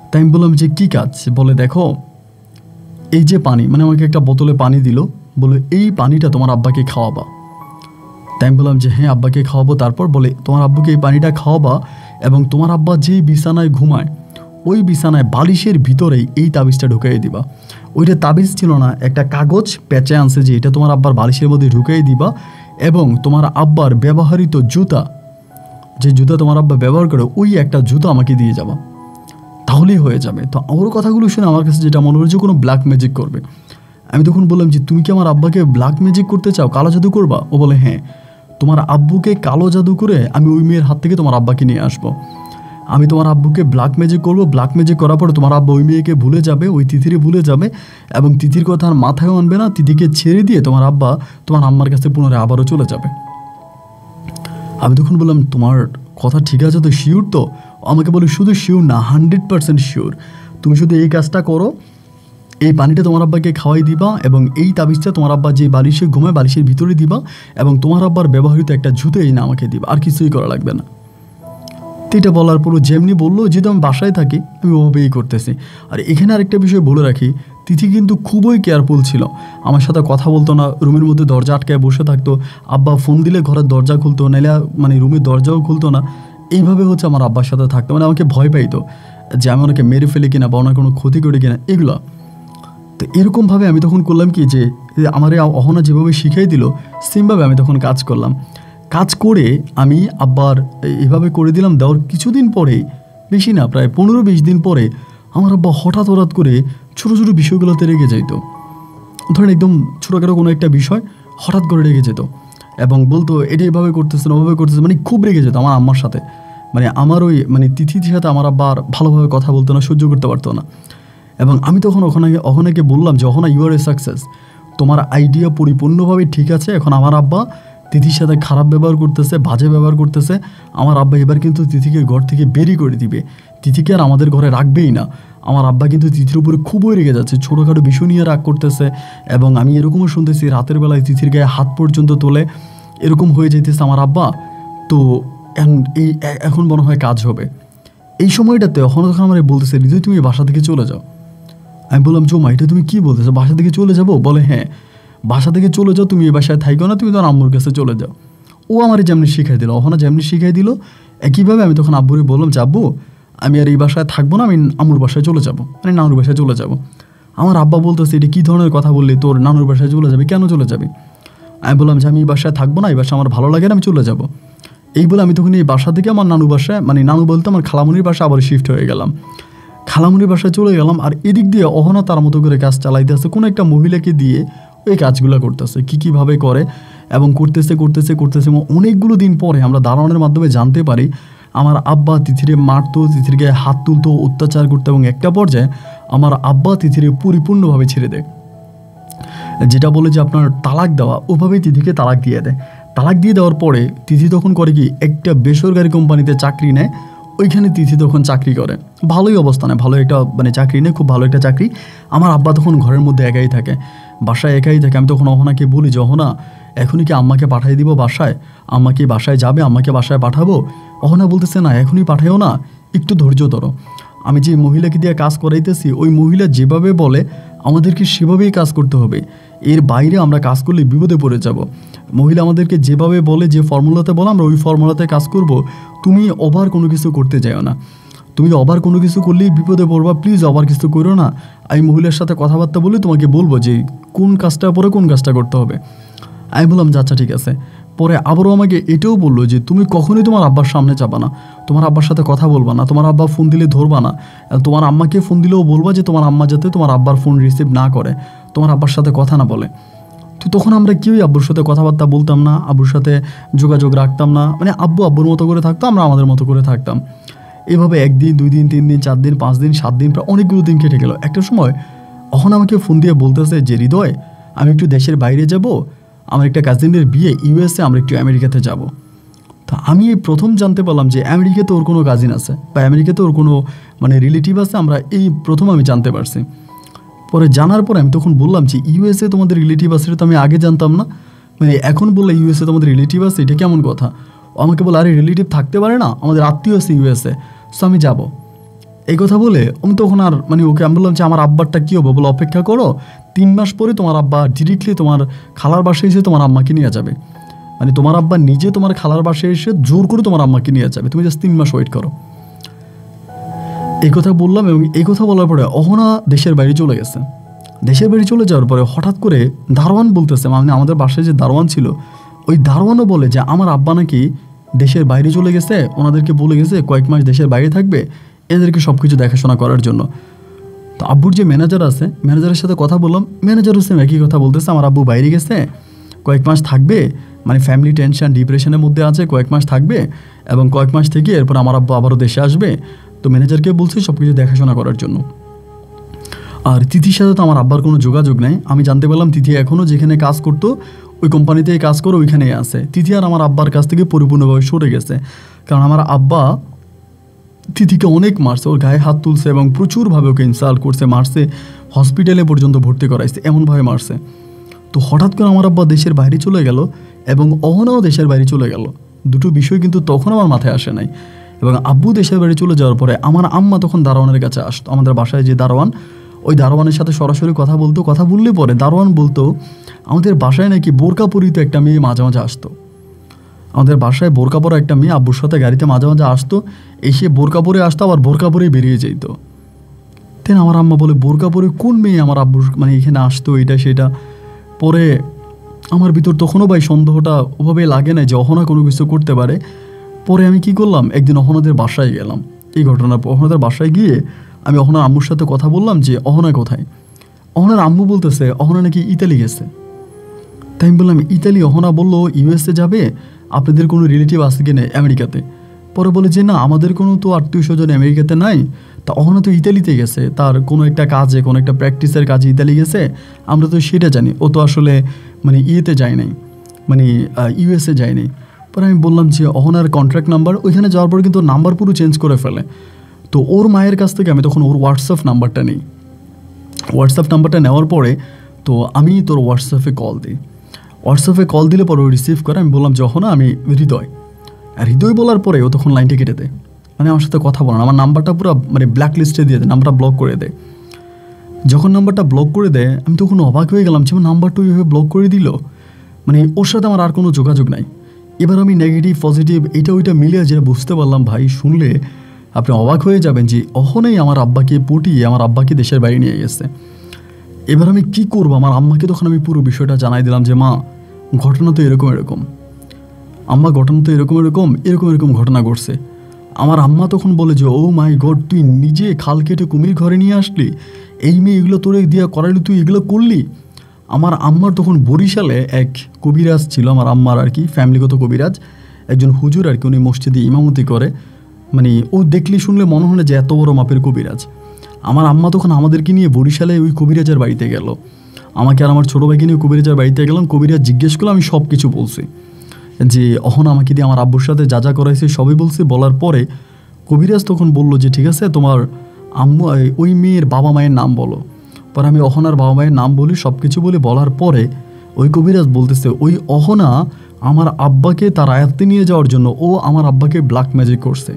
Speaker 1: তাই আমি বললাম যে কী কাজ? বলে দেখো এই যে পানি, মানে আমাকে একটা বোতলে পানি দিল, বলে এই পানিটা তোমার আব্বাকে খাওয়াবা। তাই আমি বললাম যে হ্যাঁ আব্বাকে খাওয়াবো। তারপর বলে তোমার আব্বুকে এই পানিটা খাওয়াবা এবং তোমার আব্বা যেই বিছানায় ঘুমায় ওই বিছানায় বালিশের ভিতরেই এই তাবিজটা ঢুকাই দিবা। ওইটা তাবিজ ছিল না, একটা কাগজ পেঁচে আনছে যে এটা তোমার আব্বার বালিশের মধ্যে ঢুকাই দিবা, এবং তোমার আব্বার ব্যবহৃত জুতা, যে জুতা তোমার আব্বা ব্যবহার করে ওই একটা জুতা আমাকে দিয়ে যাবা, তাহলেই হয়ে যাবে। তো ওর কথাগুলো শুনে আমার কাছে যেটা মনে হচ্ছে কোনো ব্ল্যাক ম্যাজিক করবে। আমি তখন বললাম যে তুমি কি আমার আব্বাকে ব্ল্যাক ম্যাজিক করতে চাও, কালো জাদু করবা? ও বলে হ্যাঁ, তোমার আব্বুকে কালো জাদু করে আমি ওই মেয়ের হাত থেকে তোমার আব্বাকে নিয়ে আসবো। আমি তোমার আব্বুকে ব্ল্যাক ম্যাজিক করবো, ব্ল্যাক ম্যাজিক করার পরে তোমার আব্বা ওই মেয়েকে ভুলে যাবে, ওই তিথিরে ভুলে যাবে, এবং তিথির কথা আর মাথায়ও আনবে না। তিথিকে ছেড়ে দিয়ে তোমার আব্বা তোমার আম্মার কাছে পুনরায় আবারও চলে যাবে। আমি তখন বললাম তোমার কথা ঠিক আছে তো, শিওর তো? আমাকে বলে শুধু শিওর না, 100% শিওর। তুমি শুধু এই কাজটা করো, এই পানিটা তোমার আব্বাকে খাওয়াই দিবা এবং এই তাবিজটা তোমার আব্বা যে বালিশে ঘুমায় বালিশের ভিতরে দিবা, এবং তোমার আব্বার ব্যবহৃত একটা জুতো এই না আমাকে দিবা, আর কিছুই করা লাগবে না। এটা বলার পরও যেমনি বললো, যেহেতু আমি বাসায় থাকি আমি ওভাবেই করতেছি। আর এখানে আরেকটা বিষয় বলে রাখি, তিথি কিন্তু খুবই কেয়ারফুল ছিল, আমার সাথে কথা বলতো না, রুমের মধ্যে দরজা আটকায় বসে থাকতো, আব্বা ফোন দিলে ঘরের দরজা খুলতো, নাইলে মানে রুমের দরজাও খুলতো না। এইভাবে হচ্ছে আমার আব্বার সাথে থাকতো, মানে আমাকে ভয় পাইতো যে আমি ওনাকে মেরে ফেলে কিনা বা ওনার কোনো ক্ষতি করি কিনা, এগুলো। তো এরকমভাবে আমি তখন করলাম কি, যে আমার অহনা যেভাবে শিখাই দিল সেমভাবে আমি তখন কাজ করলাম। কাজ করে আমি আব্বার এভাবে করে দিলাম। দেওয়ার কিছুদিন পরে, বেশি না প্রায় 15-20 দিন পরে, আমার আব্বা হঠাৎ করে ছোটো ছোটো বিষয়গুলোতে রেগে যেত। ধরেন একদম ছোটোখাটো কোনো একটা বিষয় হঠাৎ করে রেগে যেত এবং বলতো এটা এভাবে করতেছে না, ওভাবে করতেছে, মানে খুব রেগে যেত আমার আম্মার সাথে। মানে আমার ওই মানে তিথির সাথে আমার আব্বা আর ভালোভাবে কথা বলতো না, সহ্য করতে পারতো না। এবং আমি তখন অহনাকে বললাম যে Ahana you are a success, তোমার আইডিয়া পরিপূর্ণভাবে ঠিক আছে। এখন আমার আব্বা তিথির সাথে খারাপ ব্যবহার করতেছে, বাজে ব্যবহার করতেছে, আমার আব্বা এবার কিন্তু তিথিকে ঘর থেকে বেরিয়ে করে দিবে, তিথিকে আর আমাদের ঘরে রাখবেই না। আমার আব্বা কিন্তু তিথির উপরে খুবই রেগে যাচ্ছে, ছোটোখাটো বিষয় নিয়ে রাগ করতেছে, এবং আমি এরকমও শুনতেছি রাতের বেলায় তিথির গায়ে হাত পর্যন্ত তোলে, এরকম হয়ে যেতেছে আমার আব্বা। তো এই এখন মনে হয় কাজ হবে। এই সময়টাতে তখন আমার বলতেছে হৃদয় তুমি বাসা থেকে চলে যাও। আমি বললাম জমা এটা তুমি কী বলতেছো, বাসা থেকে চলে যাবো? বলে হ্যাঁ বাসা থেকে চলে যাও, তুমি এই বাসায় থাইকো না, তুমি তোমার আম্মুর কাছে চলে যাও। ও আমার যেমনি শিখাই দিল, ওখানে যেমনি শিখাই দিল একইভাবে আমি তখন আব্বুরে বললাম যে আব্বু আমি আর এই বাসায় থাকবো না, আমি আম্মুর বাসায় চলে যাবো, মানে নানুর বাসায় চলে যাবো। আমার আব্বা বলতেছে এটা কী ধরনের কথা বললি, তোর নানুর বাসায় চলে যাবে, কেন চলে যাবে? আমি বললাম যে আমি এই বাসায় থাকবো না, এই বাসায় আমার ভালো লাগে না, আমি চলে যাবো। এই বলে আমি তখন এই বাসা থেকে আমার নানু বাসায়, মানে নানু বলতে আমার খালামুনির বাসায় আবার শিফট হয়ে গেলাম, খালামুনির বাসায় চলে গেলাম। আর এদিক দিয়ে অহনা তার মতো করে কাজ চালাইতে আসছে, কোনো একটা মহিলাকে দিয়ে ওই কাজগুলো করতেছে, কীভাবে করে এবং করতেছে এবং অনেকগুলো দিন পরে আমরা দারোয়ানের মাধ্যমে জানতে পারি আমার আব্বা তিথিরে মারতো, তিথির গায়ে হাত তুলতো, অত্যাচার করতো, এবং একটা পর্যায়ে আমার আব্বা তিথিরে পরিপূর্ণভাবে ছেড়ে দেয়, যেটা বলে যে আপনার তালাক দেওয়া, ওভাবেই তিথিকে তালাক দিয়ে দেয়। তালাক দিয়ে দেওয়ার পরে তিথি তখন করে কি, একটা বেসরকারি কোম্পানিতে চাকরি নেয়, ওইখানে তিথি তখন চাকরি করে, ভালোই অবস্থানে, ভালো একটা মানে চাকরি নেয়, খুব ভালো একটা চাকরি। আমার আব্বা তখন ঘরের মধ্যে একাই থাকে, বাসায় একাই থাকে। আমি তখন অহনাকে বলি যে অহনা এখনই কি আম্মাকে পাঠিয়ে দিব বাসায়, আম্মাকে বাসায় যাবে, আম্মাকে বাসায় পাঠাবো? অহনা বলতেছে না এখনই পাঠাইও না, একটু ধৈর্য ধরো। আমি যে মহিলাকে দিয়ে কাজ করাইতেছি ওই মহিলা যেভাবে বলে আমাদেরকে সেভাবেই কাজ করতে হবে, এর বাইরে আমরা কাজ করলে বিপদে পড়ে যাব। মহিলা আমাদেরকে যেভাবে বলে, যে ফর্মুলাতে বলে আমরা ওই ফর্মুলাতে কাজ করব। তুমি ওভার কোনো কিছু করতে যাও না, তুমি ওভার কোনো কিছু করলেই বিপদে পড়বা, প্লিজ ওভার কিছু করো না। আমি মহিলার সাথে কথাবার্তা বলে তোমাকে বলবো যে কোন কাজটা পরে কোন কাজটা করতে হবে। আমি বললাম যে আচ্ছা ঠিক আছে। পরে আবারও আমাকে এটাও বললো যে তুমি কখনোই তোমার আব্বার সামনে যাবা না, তোমার আব্বার সাথে কথা বলবা না, তোমার আব্বা ফোন দিলে ধরবা না, তোমার আম্মাকে ফোন দিলেও বলবা যে তোমার আম্মা যাতে তোমার আব্বার ফোন রিসিভ না করে, তোমার আব্বার সাথে কথা না বলে। তো তখন আমরা কেউই আব্বুর সাথে কথাবার্তা বলতাম না, আব্বুর সাথে যোগাযোগ রাখতাম না, মানে আব্বু আব্বুর মতো করে থাকতাম, আমরা আমাদের মতো করে থাকতাম। এভাবে 1 দিন 2 দিন 3 দিন 4 দিন 5 দিন 7 দিন প্রায় অনেকগুলো দিন কেটে গেল। একটা সময় অহন আমাকে ফোন দিয়ে বলতেছে যে হৃদয় আমি একটু দেশের বাইরে যাব, আমার একটা কাজিনের বিয়ে ইউএসএ, আমরা একটু আমেরিকাতে যাব। তা আমি প্রথম জানতে পারলাম যে আমেরিকাতে ওর কোনো কাজিন আছে বা আমেরিকাতে ওর কোনো মানে রিলেটিভ আছে, আমরা এই প্রথম আমি জানতে পারছি। পরে জানার পরে আমি তখন বললাম যে ইউএসএ তোমাদের রিলেটিভ আছে, এটা তো আমি আগে জানতাম না, মানে এখন বললে ইউএসএ তোমাদের রিলেটিভ আছে, এটা কেমন কথা? আমাকে বলে আরে রিলেটিভ থাকতে পারে না, আমাদের আত্মীয় আছে ইউএসএ, সো আমি যাব। এই কথা বলে আমি তখন আর মানে ওকে আমি বললাম যে আমার আব্বারটা কী হবে, বলে অপেক্ষা করো, 3 মাস পরে তোমার আব্বা ডিরেক্টলি তোমার খালার বাসায় এসে তোমার আম্মাকে নিয়ে যাবে, মানে তোমার আব্বা নিজে তোমার খালার বাসায় এসে জোর করে তোমার আম্মাকে নিয়ে যাবে, তুমি জাস্ট 3 মাস ওয়েট করো। এই কথা বললাম এবং এই কথা বলার পরে অহনা দেশের বাইরে চলে গেছে। দেশের বাড়ি চলে যাওয়ার পরে হঠাৎ করে দারোয়ান বলতেছে, মানে আমাদের বাসায় যে দারোয়ান ছিল ওই দারোয়ানও বলে যে আমার আব্বা নাকি দেশের বাইরে চলে গেছে, ওনাদেরকে বলে গেছে কয়েক মাস দেশের বাইরে থাকবে, এদেরকে সব কিছু দেখাশোনা করার জন্য। তো আব্বুর যে ম্যানেজার আছে, ম্যানেজারের সাথে কথা বললাম, ম্যানেজার হোসেন একই কথা বলতেছে, আমার আব্বু বাইরে গেছে, কয়েক মাস থাকবে, মানে ফ্যামিলি টেনশন ডিপ্রেশনের মধ্যে আছে, কয়েক মাস থাকবে এবং কয়েক মাস থেকে এরপর আমার আব্বু আবারও দেশে আসবে। তো ম্যানেজারকে বলছে সব কিছু দেখাশোনা করার জন্য। আর তিথির সাথে তো আমার আব্বার কোনো যোগাযোগ নেই। আমি জানতে পারলাম তিথি এখনও যেখানে কাজ করতো ওই কোম্পানিতেই কাজ করে ওইখানেই আছে। তিথি আর আমার আব্বার কাছ থেকে পরিপূর্ণভাবে সরে গেছে, কারণ আমার আব্বা তিথিকে অনেক মারছে, ওর গায়ে হাত তুলছে এবং প্রচুরভাবে ওকে ইনসাল্ট করছে, মারছে, হসপিটালে পর্যন্ত ভর্তি করাইছে, এমনভাবে মারছে। তো হঠাৎ করে আমার আব্বা দেশের বাইরে চলে গেল এবং অহনাও দেশের বাইরে চলে গেল। দুটো বিষয় কিন্তু তখন আমার মাথায় আসে নাই। এবং আব্বু দেশের বাইরে চলে যাওয়ার পরে আমার আম্মা তখন দারোয়ানের কাছে আসতো, আমাদের বাসায় যে দারোয়ান, ওই দারোয়ানের সাথে সরাসরি কথা বলতো। কথা বললে পরে দারোয়ান বলতো আমাদের বাসায় নাকি বোরকা পরিহিত একটা মেয়ে মাঝে মাঝে আসতো, আমাদের বাসায় বোরকা পরা একটা মেয়ে আব্বুর সাথে গাড়িতে মাঝে মাঝে আসতো, এসে বোরকা পরে আসতো আবার বোরকা পরেই বেরিয়ে যেত। তেন আমার আম্মা বলে বোরকা পরে কোন মেয়ে আমার আব্বুর মানে এখানে আসতো, এটা সেটা। পরে আমার ভিতর তখনও ভাই সন্দেহটা ওভাবে লাগে না যে অহনা কোনো কিছু করতে পারে। পরে আমি কি করলাম, একদিন অহনাদের বাসায় গেলাম। এই ঘটনার পর অহনাদের বাসায় গিয়ে আমি অহনার আম্মুর সাথে কথা বললাম যে অহনা কোথায়। অহনার আম্মু বলতেছে অহনা নাকি ইতালি গেছে। তাই আমি বললাম ইতালি? অহনা বললো ইউএসএ যাবে, আপনাদের কোনো রিলেটিভ আছে কি না আমেরিকাতে? পরে বলে যে না আমাদের কোনো তো আত্মীয় স্বজন আমেরিকাতে নাই। তা অহনা তো ইতালিতে গেছে, তার কোনো একটা কাজে, কোনো একটা প্র্যাকটিসের কাজে ইতালি গেছে, আমরা তো সেটা জানি, ও তো আসলে মানে ইয়েতে যায় নাই, মানে ইউএসএ যায় নাই। পরে আমি বললাম যে অহনার কন্ট্রাক্ট নাম্বার, ওইখানে যাওয়ার পর কিন্তু নাম্বার পুরো চেঞ্জ করে ফেলে। তো ওর মায়ের কাছ থেকে আমি তখন ওর হোয়াটসঅ্যাপ নাম্বারটা নিই। হোয়াটসঅ্যাপ নাম্বারটা নেওয়ার পরে তো আমি তোর হোয়াটসঅ্যাপে কল দিই। হোয়াটসঅ্যাপে কল দিলে পরে ও রিসিভ করে। আমি বললাম যখন আমি হৃদয়, আর হৃদয় বলার পরে ও তখন লাইনটা কেটে দেয়, মানে আমার সাথে কথা বলে না, আমার নাম্বারটা পুরো মানে ব্ল্যাক লিস্টে দিয়ে দেয়, নাম্বারটা ব্লক করে দেয়। যখন নাম্বারটা ব্লক করে দেয় আমি তখন অবাক হয়ে গেলাম যে আমার নাম্বারটা ওইভাবে ব্লক করে দিল, মানে ওর সাথে আমার আর কোনো যোগাযোগ নাই। এবার আমি নেগেটিভ পজিটিভ এটা ওইটা মিলিয়ে যেটা বুঝতে পারলাম, ভাই শুনলে আপনি অবাক হয়ে যাবেন যে অহনেই আমার আব্বাকে পটিয়ে আমার আব্বাকে দেশের বাইরে নিয়ে গেছে। এবার আমি কি করব, আমার আম্মাকে তখন আমি পুরো বিষয়টা জানাই দিলাম যে মা ঘটনা তো এরকম এরকম, আম্মা ঘটনা তো এরকম এরকম এরকম এরকম ঘটনা ঘটছে। আমার আম্মা তখন বলে যে ও মাই গড, তুই নিজে খাল কেটে কুমির ঘরে নিয়ে আসলি, এই মেয়ে এগুলো তোরে দিয়া করাইলি, তুই এগুলো করলি। আমার আম্মার তখন বরিশালে এক কবিরাজ ছিল, আমার আম্মার আর কি ফ্যামিলিগত কবিরাজ, একজন হুজুর আর কি, উনি মসজিদে ইমামতি করে, মানে ও দেখলে শুনলে মনে হয় যে এত বড় মাপের কবিরাজ। আমার আম্মা তখন আমাদেরকে নিয়ে বরিশালে ওই কবিরাজের বাড়িতে গেল, আমাকে আর আমার ছোটো ভাইকে নিয়ে কবিরাজের বাড়িতে গেলাম। কবিরাজ জিজ্ঞেস করলো, আমি সব কিছু বলছি যে অহন আমাকে দিয়ে আমার আব্বুর সাথে যা যা করাইছে সবই বলছি। বলার পরে কবিরাজ তখন বলল যে ঠিক আছে তোমার আম্মু ওই মেয়ের বাবা মায়ের নাম বলো। পরে আমি অহনার বাবা মায়ের নাম বলি, সব কিছু বলি। বলার পরে ওই কবিরাজ বলতেছে ওই অহনা আমার আব্বাকে তার আয়ত্তে নিয়ে যাওয়ার জন্য ও আমার আব্বাকে ব্ল্যাক ম্যাজিক করছে।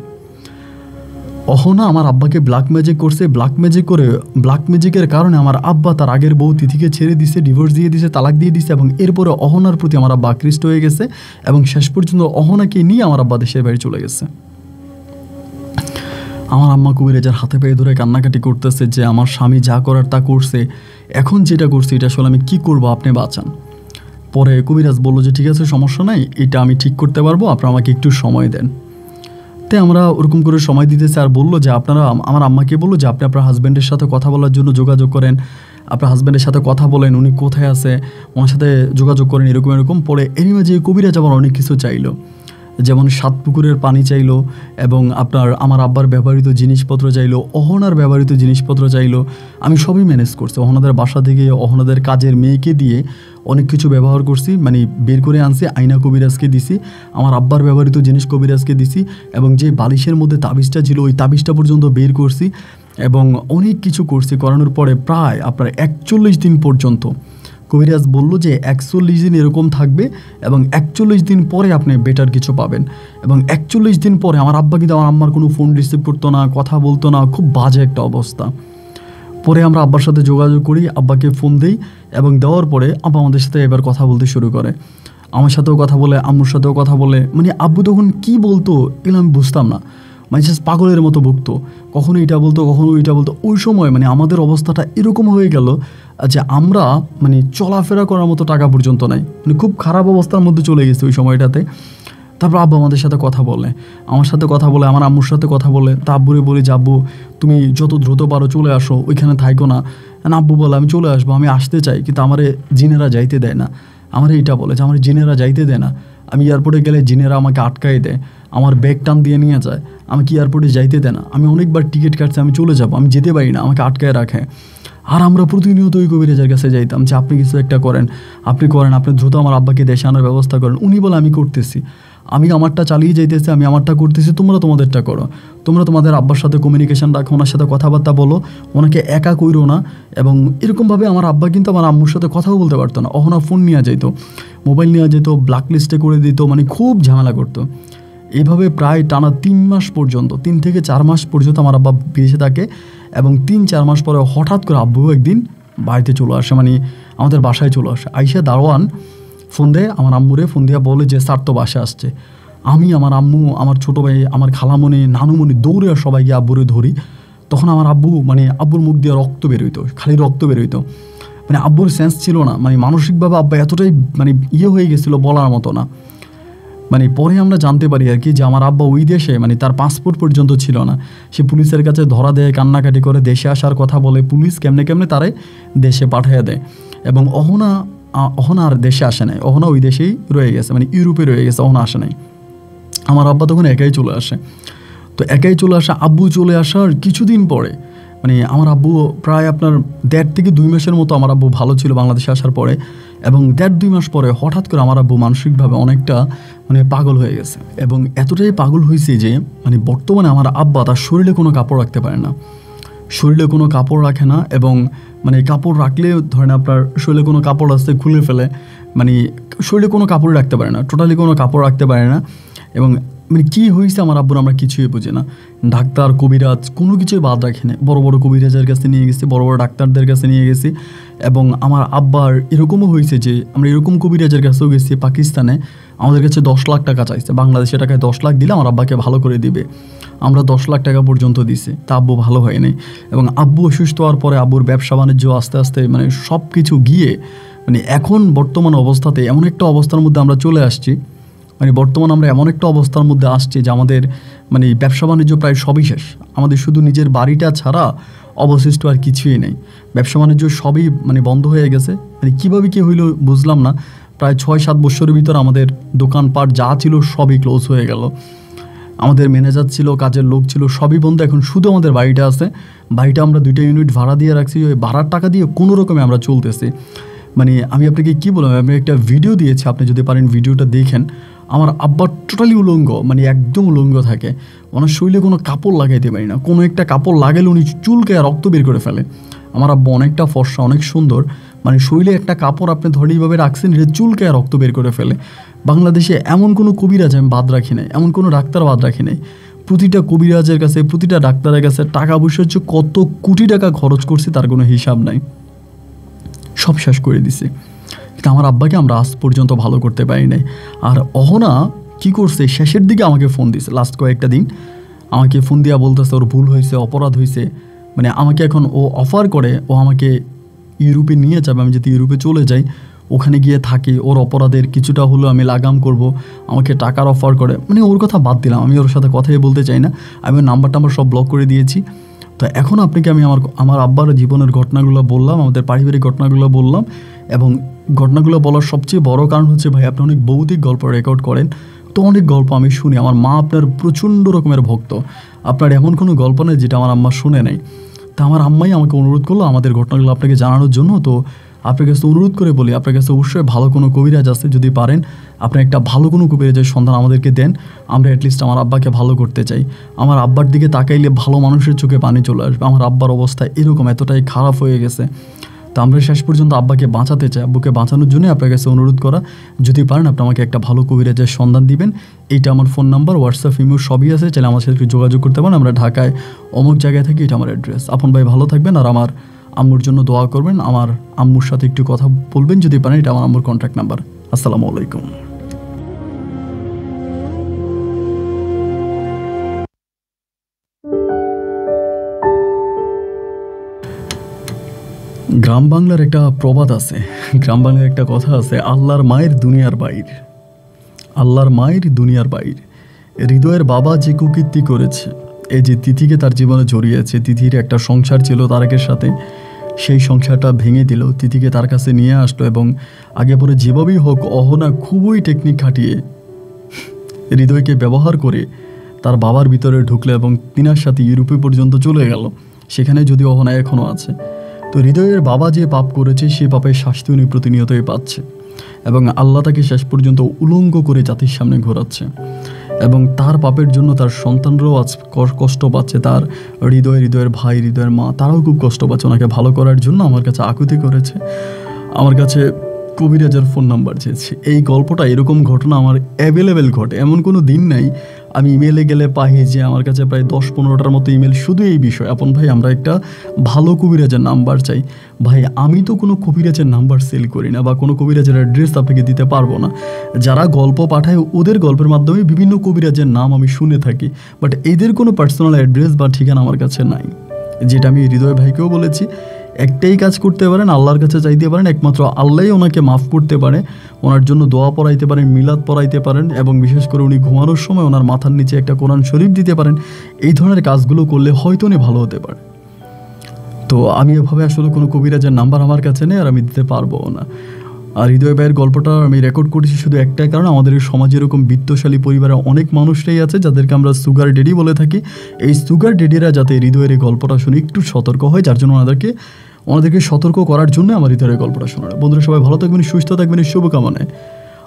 Speaker 1: অহনা আমার আব্বাকে ব্ল্যাক ম্যাজিক করছে। ব্ল্যাক ম্যাজিকের কারণে আমার আব্বা তার আগের বউ তিথিকে ছেড়ে দিছে, ডিভোর্স দিয়ে দিছে, তালাক দিয়ে দিছে, এবং এরপরে অহনার প্রতি আমার আব্বা আকৃষ্ট হয়ে গেছে এবং শেষ পর্যন্ত অহনাকে নিয়ে আমার আব্বা দেশের বাইরে চলে গেছে। আমার আম্মা কবিরাজের হাতে পায়ে ধরে কান্নাকাটি করতেছে যে আমার স্বামী যা করার তা করছে, এখন যেটা করছে এটা আসলে আমি কী করবো, আপনি বাঁচান। পরে কবিরাজ বললো যে ঠিক আছে, সমস্যা নাই, এটা আমি ঠিক করতে পারবো, আপনারা আমাকে একটু সময় দেন। তাই আমরা ওরকম করে সময় দিতেছি। আর বললো যে আপনারা, আমার আম্মাকে বললো যে আপনি আপনার হাজব্যান্ডের সাথে কথা বলার জন্য যোগাযোগ করেন, আপনার হাজব্যান্ডের সাথে কথা বলেন, উনি কোথায় আছে ওনার সাথে যোগাযোগ করেন, এরকম। পরে এরই মাঝে কবিরাজ আবার অনেক কিছু চাইলো, যেমন 7 পুকুরের পানি চাইলো, এবং আমার আব্বার ব্যবহৃত জিনিসপত্র চাইলো, অহনার ব্যবহৃত জিনিসপত্র চাইলো। আমি সবই ম্যানেজ করছি। অহনাদের বাসা থেকে অহনাদের কাজের মেয়েকে দিয়ে অনেক কিছু ব্যবহার করছি, মানে বের করে আনছি, আয়না কবিরাজকে দিছি, আমার আব্বার ব্যবহৃত জিনিস কবিরাজকে দিছি, এবং যে বালিশের মধ্যে তাবিজটা ছিল ওই তাবিজটা পর্যন্ত বের করছি, এবং অনেক কিছু করছি। করানোর পরে প্রায় আপনার 41 দিন পর্যন্ত কবিরাজ বলল যে 41 দিন এরকম থাকবে, এবং 41 দিন পরে আপনি বেটার কিছু পাবেন। এবং 41 দিন পরে আমার আব্বা কিন্তু আমার আম্মার কোনো ফোন রিসিভ করতো না, কথা বলতো না, খুব বাজে একটা অবস্থা। পরে আমরা আব্বার সাথে যোগাযোগ করি, আব্বাকে ফোন দিই, এবং দেওয়ার পরে আব্বা আমাদের সাথে এবার কথা বলতে শুরু করে। আমার সাথেও কথা বলে, আম্মুর সাথেও কথা বলে। মানে আব্বু তখন কী বলতো এগুলো আমি বুঝতাম না, মানে জাস্ট পাগলের মতো বকতো, কখনো এটা বলতো, কখনো এটা বলতো। ওই সময় মানে আমাদের অবস্থাটা এরকম হয়ে গেল যে আমরা মানে চলাফেরা করার মতো টাকা পর্যন্ত নাই, মানে খুব খারাপ অবস্থার মধ্যে চলে গেছে ওই সময়টাতে। তারপর আব্বা আমাদের সাথে কথা বলে, আমার সাথে কথা বলে, আমার আম্মুর সাথে কথা বলে। তা আব্বুরে বলি যে আব্বু তুমি যত দ্রুত পারো চলে আসো, ওইখানে থাইকো না। আব্বু বলে আমি চলে আসবো, আমি আসতে চাই, কিন্তু আমারে জিনেরা যাইতে দেয় না। আমার এইটা বলে যে আমার জিনেরা যাইতে দেয় না, আমি এয়ারপোর্টে গেলে জিনেরা আমাকে আটকাই দেয়, আমার ব্যাগ টান দিয়ে নিয়ে যায়, আমাকে এয়ারপোর্টে যাইতে দেয় না। আমি অনেকবার টিকিট কাটছি, আমি চলে যাবো, আমি যেতে পারি না, আমাকে আটকায় রাখে। আর আমরা প্রতিনিয়ত ওই কবিরাজের কাছে যাইতাম যে আপনি কিছু একটা করেন, আপনি দ্রুত আমার আব্বাকে দেশে আনার ব্যবস্থা করেন। উনি বলে আমি করতেছি, আমি আমারটা চালিয়ে যাইতেছি, আমি আমারটা করতেছি, তোমরা তোমাদেরটা করো, তোমরা তোমাদের আব্বার সাথে কমিউনিকেশন রাখো, ওনার সাথে কথাবার্তা বলো, ওনাকে একা কইরো না। এবং এরকমভাবে আমার আব্বা কিন্তু আমার আম্মুর সাথে কথাও বলতে পারতো না। অহনা ফোন নিয়ে যেত, মোবাইল নিয়ে যেত, ব্ল্যাক লিস্টে করে দিত, মানে খুব ঝামেলা করতো। এইভাবে প্রায় টানা 3 মাস পর্যন্ত, 3 থেকে 4 মাস পর্যন্ত আমার আব্বা বিদেশে থাকে। এবং 3-4 মাস পরে হঠাৎ করে আব্বু একদিন বাড়িতে চলে আসে, মানে আমাদের বাসায় চলে আসে। আইসা দারোয়ান ফোন দেয় আমার আম্মুরে, ফোন দিয়ে বলে যে স্যার তো বাসায় আসছে। আমি, আমার আম্মু, আমার ছোটো ভাই, আমার খালামণি, নানুমণি দৌড়ে সবাই গিয়ে আব্বুরে ধরি। তখন আমার আব্বু, মানে আব্বুর মুখ দিয়ে রক্ত বেরোইতো, খালি রক্ত বেরোইতো। মানে আব্বুর সেন্স ছিল না, মানে মানসিকভাবে আব্বা এতটাই মানে হয়ে গেছিলো বলার মতো না। মানে পরে আমরা জানতে পারি আর কি যে আমার আব্বা ওই দেশে, মানে তার পাসপোর্ট পর্যন্ত ছিল না, সে পুলিশের কাছে ধরা দেয়, কান্নাকাটি করে, দেশে আসার কথা বলে, পুলিশ কেমনে তারে দেশে পাঠিয়ে দেয়। এবং অহনা আর দেশে আসে নাই, অহনা ওই দেশেই রয়ে গেছে, মানে ইউরোপে রয়ে গেছে, অহনা আসে নাই। আমার আব্বা তখন একাই চলে আসে। তো একাই চলে আসা, আব্বু চলে আসার কিছুদিন পরে, মানে আমার আব্বু প্রায় আপনার 1.5 থেকে 2 মাসের মতো আমার আব্বু ভালো ছিল বাংলাদেশে আসার পরে। এবং 1.5-2 মাস পরে হঠাৎ করে আমার আব্বু মানসিকভাবে অনেকটা মানে পাগল হয়ে গেছে। এবং এতটাই পাগল হয়েছে যে মানে বর্তমানে আমার আব্বা তার শরীরে কোনো কাপড় রাখতে পারে না, শরীরে কোনো কাপড় রাখে না। এবং মানে কাপড় রাখলে ধরেন আপনার শরীরে কোনো কাপড় আসতে খুলে ফেলে, মানে শরীরে কোনো কাপড় রাখতে পারে না, টোটালি কোনো কাপড় রাখতে পারে না। এবং মানে কী হয়েছে আমার আব্বুর আমরা কিছুই বুঝি না। ডাক্তার, কবিরাজ কোনো কিছুই বাদ রাখি না, বড় বড় কবিরাজের কাছে নিয়ে গেছি, বড় বড় ডাক্তারদের কাছে নিয়ে গেছি। এবং আমার আব্বার এরকমও হয়েছে যে আমরা এরকম কবিরাজের কাছেও গেছি পাকিস্তানে, আমাদের কাছে 10 লাখ টাকা চাইছে, বাংলাদেশের টাকায় 10 লাখ দিলে আমার আব্বাকে ভালো করে দিবে। আমরা 10 লাখ টাকা পর্যন্ত দিছি, তা আব্বু ভালো হয়নি। এবং আব্বু অসুস্থ হওয়ার পরে আব্বুর ব্যবসা বাণিজ্য আস্তে আস্তে মানে সব কিছু গিয়ে মানে এখন বর্তমান অবস্থাতে এমন একটা অবস্থার মধ্যে আমরা চলে আসছি, মানে বর্তমান আমরা এমন একটা অবস্থার মধ্যে আসছি যে আমাদের মানে ব্যবসা বাণিজ্য প্রায় সবই শেষ। আমাদের শুধু নিজের বাড়িটা ছাড়া অবশিষ্ট আর কিছুই নেই, ব্যবসা বাণিজ্য সবই মানে বন্ধ হয়ে গেছে। মানে কীভাবে কী হইলো বুঝলাম না। প্রায় 6-7 বছরের ভিতর আমাদের দোকানপাট যা ছিল সবই ক্লোজ হয়ে গেল। আমাদের ম্যানেজার ছিল, কাজের লোক ছিল, সবই বন্ধ। এখন শুধু আমাদের বাড়িটা আছে, বাড়িটা আমরা 2টা ইউনিট ভাড়া দিয়ে রাখছি, ওই ভাড়ার টাকা দিয়ে কোনো রকমে আমরা চলতেছি। মানে আমি আপনাকে কী বললাম, আমি একটা ভিডিও দিয়েছি, আপনি যদি পারেন ভিডিওটা দেখেন। আমার আব্বা টোটালি উলঙ্গ, মানে একদম উলঙ্গ থাকে, ওনার শরীরে কোনো কাপড় লাগাইতে পারি না, কোনো একটা কাপড় লাগালে উনি চুলকে রক্ত বের করে ফেলে। আমার আব্বা অনেকটা ফর্সা, অনেক সুন্দর, মানে শরীরে একটা কাপড় আপনি ধরে এইভাবে রাখছেন, এটা চুলকে রক্ত বের করে ফেলে। বাংলাদেশে এমন কোনো কবিরাজ আমি বাদ রাখি নাই, এমন কোনো ডাক্তার বাদ রাখি নাই। প্রতিটা কবিরাজের কাছে, প্রতিটা ডাক্তারের কাছে টাকা পয়সা হচ্ছে কত কোটি টাকা খরচ করছি তার কোনো হিসাব নাই, সব শেষ করে দিছে। কিন্তু আমার আব্বাকে আমরা আজ পর্যন্ত ভালো করতে পারি নাই। আর অহনা কি করছে, শেষের দিকে আমাকে ফোন দিছে, লাস্ট কয়েকটা দিন আমাকে ফোন দিয়া বলতেছে ওর ভুল হয়েছে, অপরাধ হয়েছে, মানে আমাকে এখন ও অফার করে ও আমাকে ইউরোপে নিয়ে যাবে, আমি যদি ইউরোপে চলে যাই, ওখানে গিয়ে থাকি, ওর অপরাধের কিছুটা হলেও আমি লাগাম করব, আমাকে টাকার অফার করে। মানে ওর কথা বাদ দিলাম, আমি ওর সাথে কথাই বলতে চাই না, আমি ওর নাম্বার টাম্বার সব ব্লক করে দিয়েছি। তো এখন আপনাকে আমি আমার আব্বার জীবনের ঘটনাগুলো বললাম, আমাদের পারিবারিক ঘটনাগুলো বললাম, এবং ঘটনাগুলো বলার সবচেয়ে বড় কারণ হচ্ছে ভাই আপনি অনেক ভৌতিক গল্প রেকর্ড করেন, তো অনেক গল্প আমি শুনি। আমার মা আপনার প্রচণ্ড রকমের ভক্ত, আপনার এমন কোনো গল্প নেই যেটা আমার আম্মা শুনে নেই। তা আমার আম্মাই আমাকে অনুরোধ করলো আমাদের ঘটনাগুলো আপনাকে জানানোর জন্য। তো আপনার কাছে অনুরোধ করে বলি, আপনার কাছে অবশ্যই ভালো কোনো কবিরাজ আছে, যদি পারেন আপনি একটা ভালো কোনো কবিরাজের সন্ধান আমাদেরকে দেন, আমরা অ্যাটলিস্ট আমার আব্বাকে ভালো করতে চাই। আমার আব্বার দিকে তাকাইলে ভালো মানুষের চোখে পানি চলে আসবে। আমার আব্বার অবস্থা এরকম এতটাই খারাপ হয়ে গেছে, তো আমরা শেষ পর্যন্ত আব্বাকে বাঁচাতে চাই। আব্বুকে বাঁচানোর জন্য আপনার কাছে অনুরোধ করা, যদি পারেন আপনি আমাকে একটা ভালো কবিরাজের সন্ধান দিবেন। এইটা আমার ফোন নাম্বার, হোয়াটসঅ্যাপ, ইমো সবই আছে, চাইলে আমার সাথে একটু যোগাযোগ করতে পারেন। আমরা ঢাকায় অমুক জায়গায় থাকি, এটা আমার অ্যাড্রেস। আপন ভাই ভালো থাকবেন, আর আমার আম্মুর জন্য দোয়া করবেন, আমার আম্মুর সাথে একটু কথা বলবেন যদি পারেন। এটা আমার আম্মুর কন্ট্যাক্ট নাম্বার। আসসালামু আলাইকুম। গ্রাম বাংলার একটা প্রবাদ আছে, গ্রাম বাংলার একটা কথা আছে, আল্লাহর মায়ের দুনিয়ার বাইর, আল্লাহর মায়ের দুনিয়ার বাইর। হৃদয়ের বাবা যে কুকীর্তি করেছে, এই যে তিথিকে তার জীবনে জড়িয়েছে, তিথির একটা সংসার ছিল তারেকের সাথে, সেই সংসারটা ভেঙে দিল, তিথিকে তার কাছে নিয়ে আসলো, এবং আগে পরে যেভাবেই হোক অহনা খুবই টেকনিক খাটিয়ে হৃদয়কে ব্যবহার করে তার বাবার ভিতরে ঢুকলো, এবং তিনার সাথে ইউরোপে পর্যন্ত চলে গেল। সেখানে যদি অহনা এখনও আছে। তো হৃদয়ের বাবা যে পাপ করেছে, সে পাপের শাস্তি উনি প্রতিনিয়তই পাচ্ছে, এবং আল্লাহ তাকে শেষ পর্যন্ত উলঙ্গ করে জাতির সামনে ঘোরাচ্ছে, এবং তার পাপের জন্য তার সন্তানরাও আজ কষ্ট পাচ্ছে, তার হৃদয়ের ভাই, হৃদয়ের মা, তারাও খুব কষ্ট পাচ্ছে। ওনাকে ভালো করার জন্য আমার কাছে আকুতি করেছে, আমার কাছে কবিরাজের ফোন নাম্বার চেয়েছে। এই গল্পটা, এরকম ঘটনা আমার অ্যাভেলেবেল ঘটে, এমন কোনো দিন নাই আমি ইমেলে গেলে পাই যে আমার কাছে প্রায় 10-15টার মতো ইমেল শুধু এই বিষয়, আপন ভাই আমরা একটা ভালো কবিরাজের নাম্বার চাই। ভাই আমি তো কোনো কবিরাজের নাম্বার সেল করি না, বা কোনো কবিরাজের অ্যাড্রেস আপনাকে দিতে পারবো না। যারা গল্প পাঠায় ওদের গল্পের মাধ্যমে বিভিন্ন কবিরাজের নাম আমি শুনে থাকি, বাট এদের কোনো পার্সোনাল অ্যাড্রেস বা ঠিকানা আমার কাছে নাই। যেটা আমি হৃদয় ভাইকেও বলেছি, একটাই কাজ করতে পারেন, আল্লাহর কাছে চাইতে পারেন, একমাত্র আল্লাহই ওনাকে মাফ করতে পারে, ওনার জন্য দোয়া পড়াইতে পারেন, মিলাদ পড়াইতে পারেন, এবং বিশেষ করে উনি ঘুমানোর সময় ওনার মাথার নিচে একটা কোরআন শরীফ দিতে পারেন। এই ধরনের কাজগুলো করলে হয়তো উনি ভালো হতে পারে। তো আমি এভাবে আসলে কোনো কবিরাজের নাম্বার আমার কাছে নেই, আর আমি দিতে পারবো না। আর হৃদয় ভাইয়ের গল্পটা আমি রেকর্ড করেছি শুধু একটাই কারণ, আমাদের এই সমাজে এরকম বিত্তশালী পরিবারের অনেক মানুষরাই আছে যাদেরকে আমরা সুগার ডেডি বলে থাকি। এই সুগার ডেডিরা যাতে হৃদয়ের এই গল্পটা শুনে একটু সতর্ক হয়, যার জন্য ওনাদেরকে সতর্ক করার জন্য আমার হৃদয়ের গল্পটা শোনানো। বন্ধুরা সবাই ভালো থাকবেন, সুস্থ থাকবেন, এই শুভকামনায়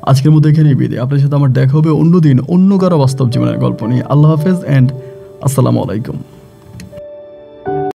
Speaker 1: আজকের মধ্যে এখানেই বিদায়। আপনার সাথে আমার দেখা হবে অন্য দিন অন্য কারো বাস্তব জীবনের গল্প নিয়ে। আল্লাহ হাফেজ অ্যান্ড আসসালামু আলাইকুম।